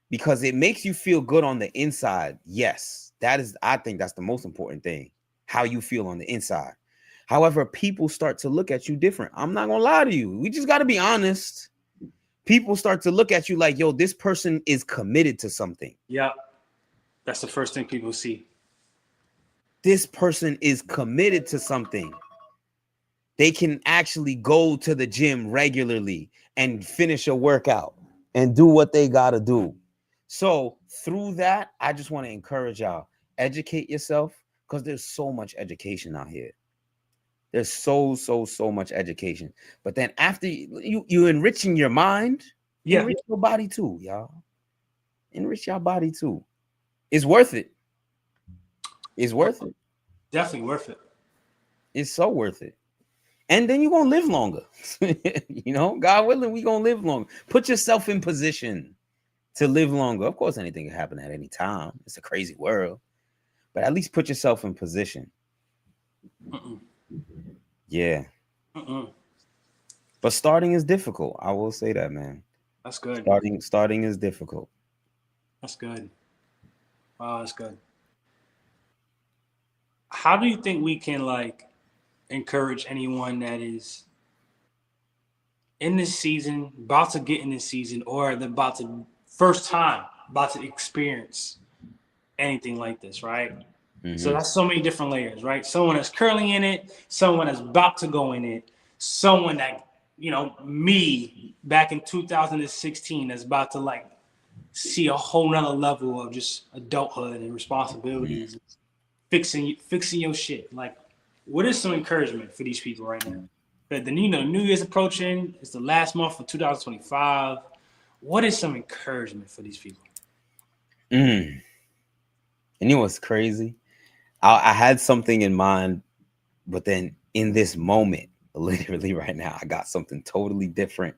because it makes you feel good on the inside. Yes, I think that's the most important thing, how you feel on the inside. However, people start to look at you different. I'm not going to lie to you. We just got to be honest. People start to look at you like, yo, this person is committed to something. Yeah. That's the first thing people see. This person is committed to something. They can actually go to the gym regularly and finish a workout and do what they got to do. So through that, I just want to encourage y'all, educate yourself because there's so much education out here. There's so much education. But then after you enriching your mind, enrich your body too, y'all. Enrich your body too. It's worth it. It's worth it. Definitely worth it. It's so worth it. And then you're going to live longer. You know, God willing, we're going to live longer. Put yourself in position to live longer. Of course, anything can happen at any time. It's a crazy world. But at least put yourself in position. Yeah. But starting is difficult. I will say that, man. That's good. Starting is difficult. That's good. Wow, that's good. How do you think we can like encourage anyone that is in this season, about to get in this season, or they're about to experience anything like this, right? Mm-hmm. So that's so many different layers, right? Someone that's currently in it, someone that's about to go in it, someone that, you know, me back in 2016 that's about to like see a whole nother level of just adulthood and responsibilities, fixing your shit. Like, what is some encouragement for these people right now? The New Year's approaching. It's the last month of 2025. What is some encouragement for these people? And you know what's crazy? I had something in mind, but then in this moment, literally right now, I got something totally different.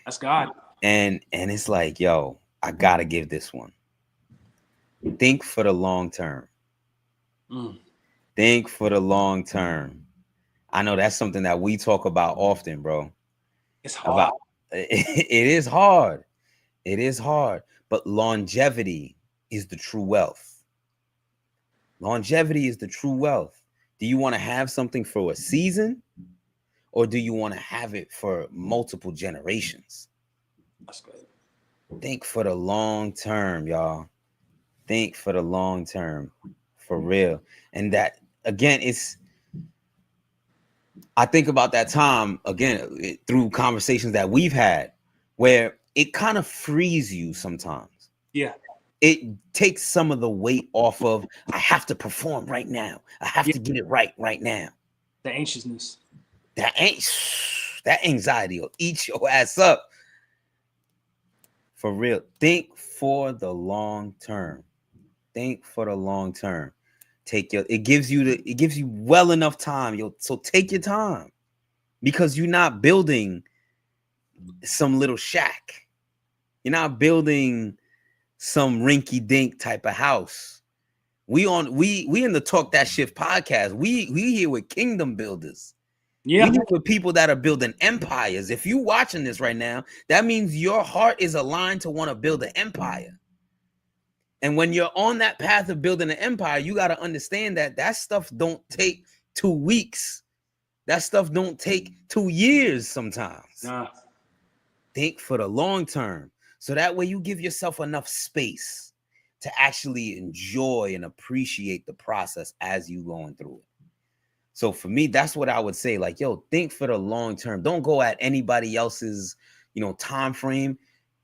That's God. And it's like, yo, I gotta give this one. Think for the long term. Think for the long term. I know that's something that we talk about often, bro. It's hard. It is hard. It is hard. But longevity is the true wealth. Longevity is the true wealth. Do you want to have something for a season? Or do you want to have it for multiple generations? That's good. Think for the long term, y'all. Think for the long term. For real. And that, again, I think about that time, again, through conversations that we've had, where it kind of frees you sometimes. Yeah. It takes some of the weight off of, I have to perform right now. I have to get it right now. The anxiousness. That anxiety will eat your ass up. For real. Think for the long term. Think for the long term. It gives you well enough time. So take your time, because you're not building some little shack. You're not building some rinky dink type of house. We in the Talk That Shift podcast. We here with kingdom builders. Yeah. We here with people that are building empires. If you're watching this right now, that means your heart is aligned to want to build an empire. And when you're on that path of building an empire, you got to understand that stuff don't take 2 weeks. That stuff don't take 2 years sometimes. Nah. Think for the long term. So that way you give yourself enough space to actually enjoy and appreciate the process as you going through it. So for me, that's what I would say. Like, yo, think for the long term. Don't go at anybody else's, time frame.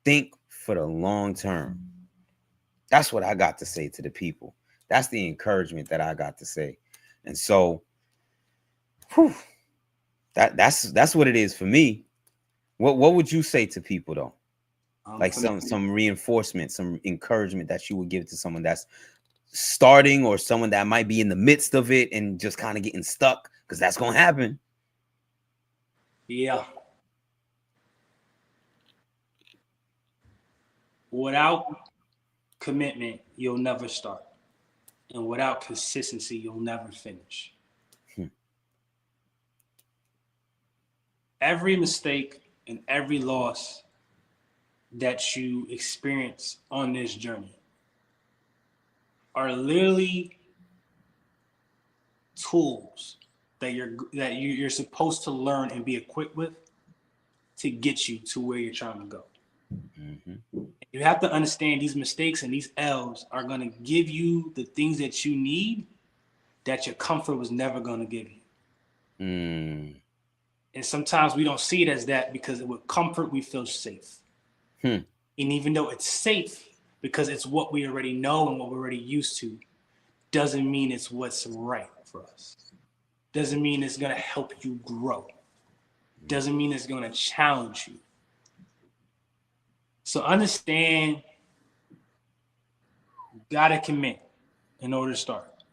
Think for the long term. That's what I got to say to the people. That's the encouragement that I got to say. And so, that's what it is for me. What would you say to people though? Like some reinforcement, some encouragement that you would give to someone that's starting or someone that might be in the midst of it and just kind of getting stuck, because that's gonna happen. Yeah. Without commitment, you'll never start. And without consistency, you'll never finish. Every mistake and every loss that you experience on this journey are literally tools that you're supposed to learn and be equipped with to get you to where you're trying to go. Mm-hmm. You have to understand these mistakes and these L's are going to give you the things that you need that your comfort was never going to give you. And sometimes we don't see it as that, because with comfort we feel safe. And even though it's safe because it's what we already know and what we're already used to, doesn't mean it's what's right for us. Doesn't mean it's going to help you grow. Doesn't mean it's going to challenge you. So understand, you got to commit in order to start.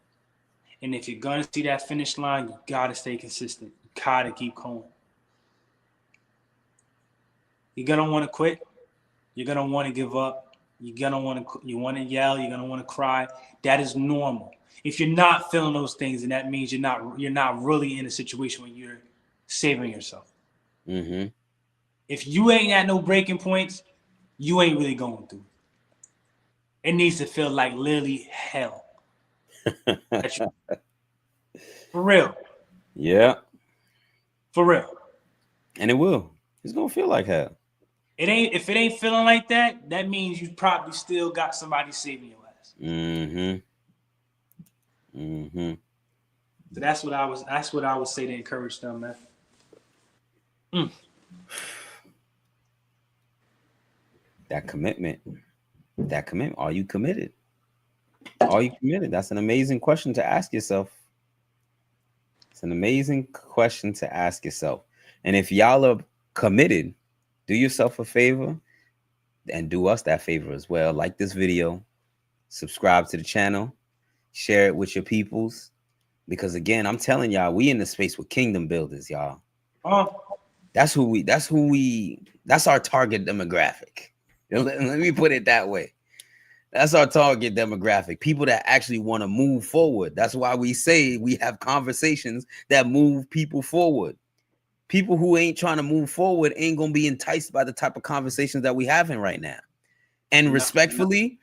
And if you're going to see that finish line, you got to stay consistent. You got to keep going. You're going to want to quit. You're going to want to give up. You want to yell. You're going to want to cry. That is normal. If you're not feeling those things, then that means you're not really in a situation where you're saving yourself. Mm-hmm. If you ain't at no breaking points, you ain't really going through. It needs to feel like literally hell. For real. Yeah. For real. And it will. It's gonna feel like hell. If it ain't feeling like that, that means you probably still got somebody saving your ass. So that's what I would say to encourage them, man. That commitment. Are you committed? Are you committed? That's an amazing question to ask yourself. It's an amazing question to ask yourself. And if y'all are committed, do yourself a favor and do us that favor as well. Like this video, subscribe to the channel, share it with your peoples. Because again, I'm telling y'all, we in the space with kingdom builders, y'all. That's our target demographic. Let me put it that way. That's our target demographic. People that actually want to move forward. That's why we say we have conversations that move people forward. People who ain't trying to move forward ain't going to be enticed by the type of conversations that we having right now. And respectfully,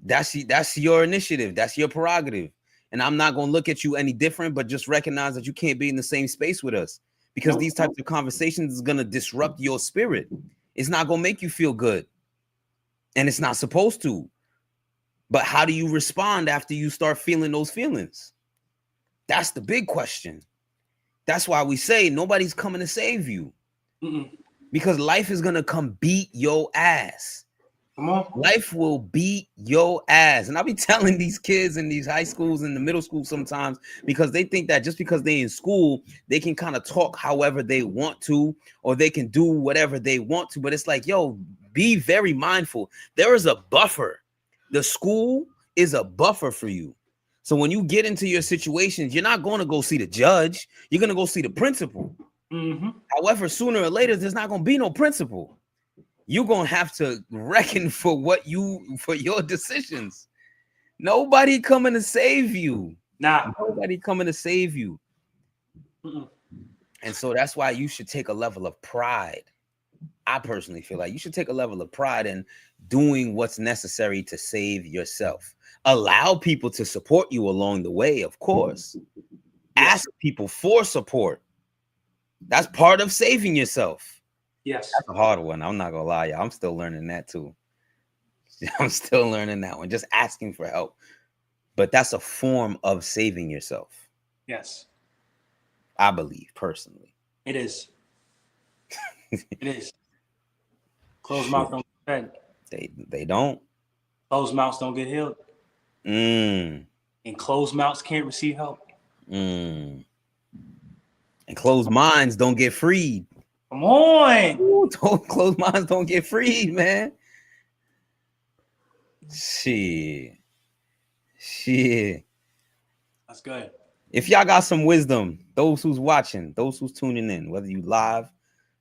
that's your initiative. That's your prerogative. And I'm not going to look at you any different, but just recognize that you can't be in the same space with us, because these types of conversations is going to disrupt your spirit. It's not going to make you feel good. And it's not supposed to. But how do you respond after you start feeling those feelings? That's the big question. That's why we say nobody's coming to save you. Because life is going to come beat your ass. Come on. Life will beat your ass. And I'll be telling these kids in these high schools and the middle school sometimes, because they think that just because they're in school, they can kind of talk however they want to, or they can do whatever they want to. But it's like, yo, be very mindful. There is a buffer. The school is a buffer for you. So when you get into your situations, you're not going to go see the judge. You're going to go see the principal. However, sooner or later, there's not going to be no principal. You're going to have to reckon for your decisions. Nobody coming to save you. Nobody coming to save you. And so that's why you should take a level of pride. I personally feel like you should take a level of pride in doing what's necessary to save yourself. Allow people to support you along the way, of course. Ask people for support. That's part of saving yourself. Yes. That's a hard one. I'm not going to lie, y'all. I'm still learning that too. I'm still learning that one. Just asking for help. But that's a form of saving yourself. Yes. I believe personally. It is. It is. Closed mouth don't get fed. They don't. Closed mouths don't get healed. Mm. And closed mouths can't receive help. Mm. And closed minds don't get freed. Come on. Ooh, closed minds don't get freed, man. Shit. That's good. If y'all got some wisdom, those who's watching, those who's tuning in, whether you live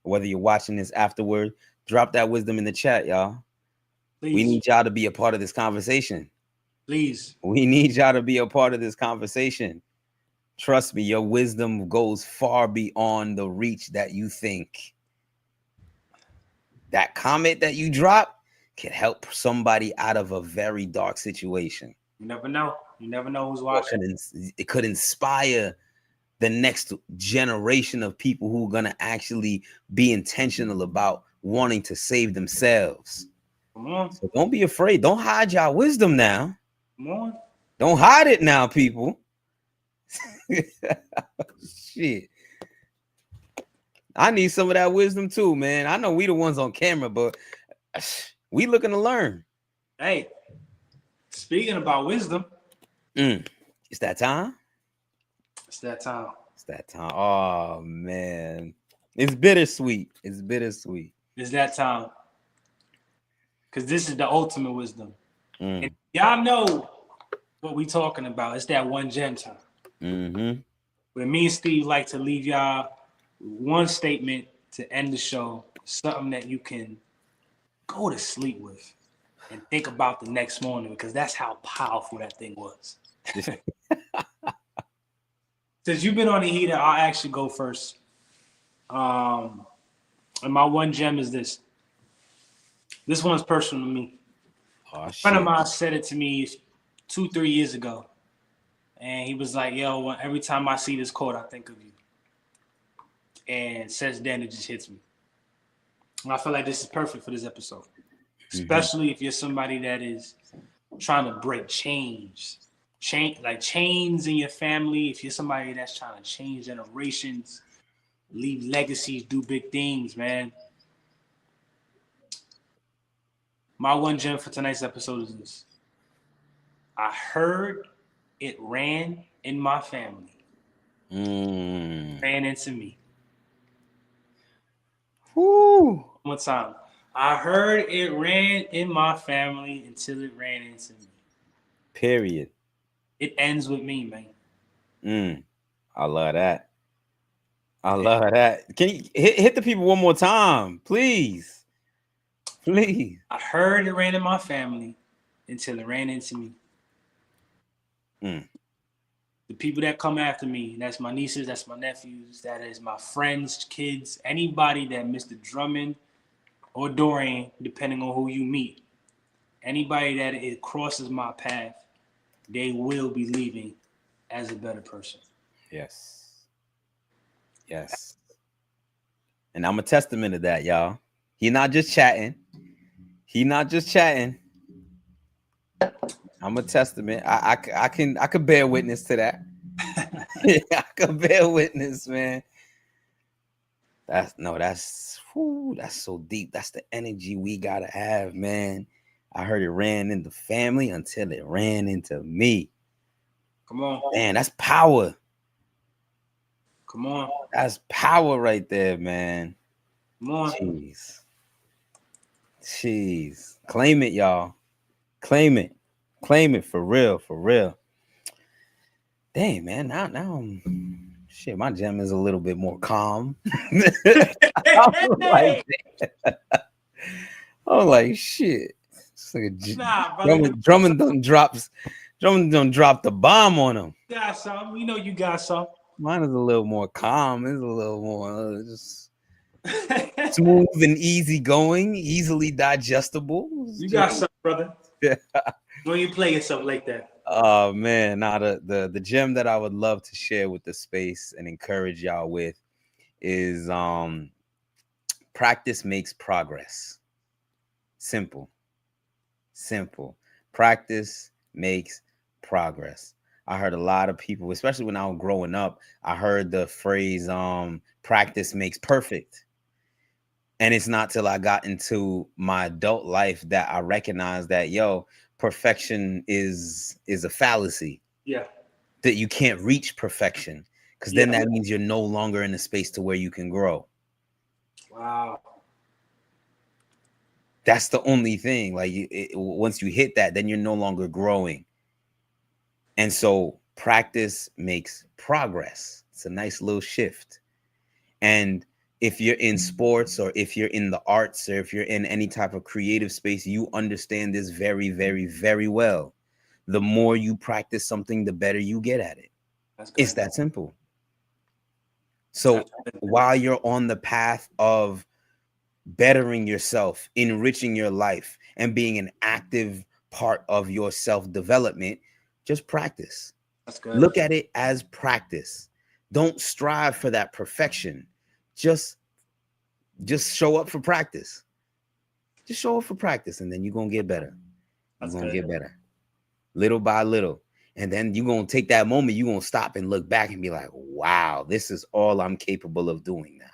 or whether you're watching this afterward, drop that wisdom in the chat, y'all. Please. We need y'all to be a part of this conversation. Please. We need y'all to be a part of this conversation. Trust me, your wisdom goes far beyond the reach that you think. That comment that you drop can help somebody out of a very dark situation. You never know. You never know who's watching. It could inspire the next generation of people who are going to actually be intentional about wanting to save themselves. Come on. So don't be afraid. Don't hide your wisdom now. Come on. Don't hide it now, people. Shit. I need some of that wisdom too, man. I know we the ones on camera, but we looking to learn. Hey, speaking about wisdom. It's that time. It's that time. It's that time. Oh, man. It's bittersweet. It's bittersweet. It's that time. Because this is the ultimate wisdom. Mm. And y'all know what we talking about. It's that one gem time. Mm-hmm. Where me and Steve like to leave y'all one statement to end the show. Something that you can go to sleep with and think about the next morning, because that's how powerful that thing was. Since you've been on the heater, I'll actually go first. And my one gem is this. This one's personal to me. Oh, a friend of mine said it to me 2-3 years ago. And he was like, yo, every time I see this quote, I think of you. And since then, it just hits me. And I feel like this is perfect for this episode. Especially if you're somebody that is trying to break chains in your family. If you're somebody that's trying to change generations, leave legacies, do big things, man. My one gem for tonight's episode is this. I heard it ran in my family. Ran into me. Woo. One more time. I heard it ran in my family until it ran into me. Period. It ends with me, man. I love that. I love that. Can you hit the people one more time, please? Please. I heard it ran in my family until it ran into me. The people that come after me, that's my nieces, that's my nephews, that is my friends, kids, anybody that Mr. Drummond or Dorian, depending on who you meet, anybody that it crosses my path, they will be leaving as a better person. Yes. And I'm a testament to that, y'all. He not just chatting. I'm a testament. I can bear witness to that. I can bear witness, man. That's so deep. That's the energy we gotta have, man. I heard it ran in the family until it ran into me. Come on. Man, that's power. Come on. That's power right there, man. Come on. Jeez. Claim it, y'all. Claim it for real. Dang, man. Now shit, my gem is a little bit more calm. I'm like shit. It's like Drummond done drop the bomb on him. Got some. We know you got some. Mine is a little more calm. It's a little more just smooth and easy going, easily digestible. You got some, brother. Yeah. When you play yourself like that. Oh man, now the gem that I would love to share with the space and encourage y'all with is practice makes progress. Simple. Practice makes progress. I heard a lot of people, especially when I was growing up, I heard the phrase practice makes perfect. And it's not till I got into my adult life that I recognized that perfection is a fallacy. Yeah. That you can't reach perfection, because then that means you're no longer in a space to where you can grow. Wow. That's the only thing. Like once you hit that, then you're no longer growing. And so practice makes progress. It's a nice little shift. And if you're in sports, or if you're in the arts, or if you're in any type of creative space, you understand this very, very, very well. The more you practice something, the better you get at it. It's that simple. So while you're on the path of bettering yourself, enriching your life, and being an active part of your self-development, just practice. That's good. Look at it as practice. Don't strive for that perfection. Just show up for practice. Just show up for practice, and then you're going to get better. You're going to get better. Little by little. And then you're going to take that moment, you're going to stop and look back and be like, wow, this is all I'm capable of doing now.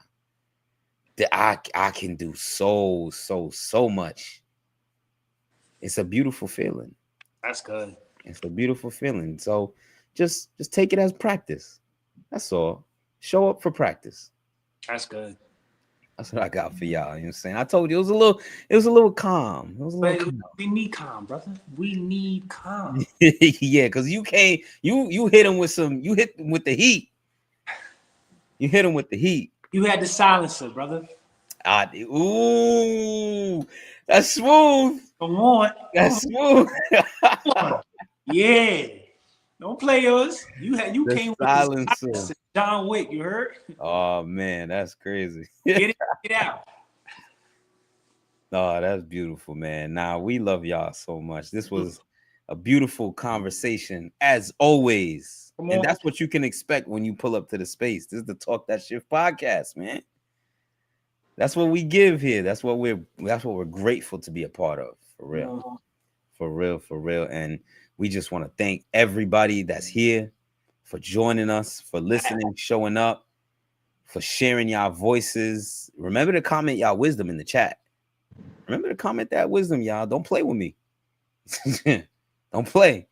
That I can do so much. It's a beautiful feeling. That's good. It's a beautiful feeling. So just take it as practice. That's all. Show up for practice. That's good. That's what I got for y'all. You know what I'm saying? I told you it was a little calm. It was a little calm. We need calm, brother. We need calm. Yeah, because you can't, you hit him with the heat. You hit him with the heat. You had the silencer, brother. Ooh, that's smooth. Come on. That's smooth. Come on. Yeah. Don't play yours. You came with the silencer. John Wick, you heard? Oh man, that's crazy. Get out. Oh, that's beautiful, man. Nah, we love y'all so much. This was a beautiful conversation, as always. And that's what you can expect when you pull up to the space. This is the Talk That Shift podcast, man. That's what we give here. That's what we're grateful to be a part of. For real. For real. And we just want to thank everybody that's here for joining us, for listening, showing up, for sharing y'all voices. Remember to comment y'all wisdom in the chat. Remember to comment that wisdom, y'all. Don't play with me. Don't play.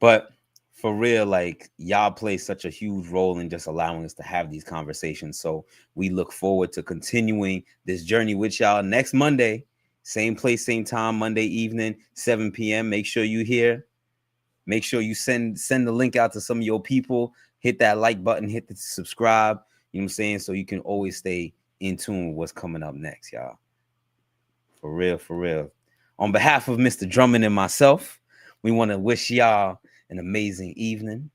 But for real, like, y'all play such a huge role in just allowing us to have these conversations. So we look forward to continuing this journey with y'all next Monday. Same place, same time, Monday evening, 7 p.m. Make sure you here. Make sure you send the link out to some of your people. Hit that like button, hit the subscribe. You know what I'm saying? So you can always stay in tune with what's coming up next, y'all. For real, for real. On behalf of Mr. Drummond and myself, we want to wish y'all an amazing evening.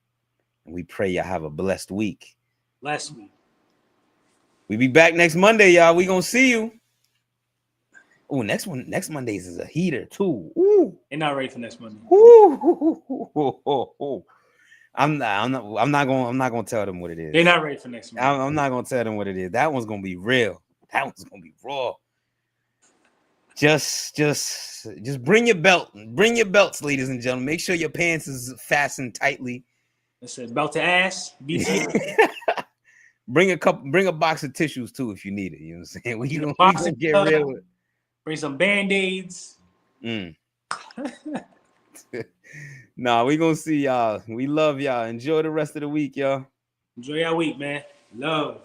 And we pray y'all have a blessed week. Last week. We be back next Monday, y'all. We gonna see you. Oh, next Mondays is a heater too. Ooh. They're not ready for next Monday. Ooh. I'm not gonna tell them what it is. They're not ready for next Monday. I'm not gonna tell them what it is. That one's gonna be real. That one's gonna be raw. Just bring your belt. Bring your belts, ladies and gentlemen. Make sure your pants is fastened tightly. That's it. Belt to ass. Bring a box of tissues too if you need it. You know what I'm saying? We don't get real with. Bring some Band-Aids. Nah, we gonna see y'all. We love y'all. Enjoy the rest of the week, y'all. Enjoy your week, man. Love.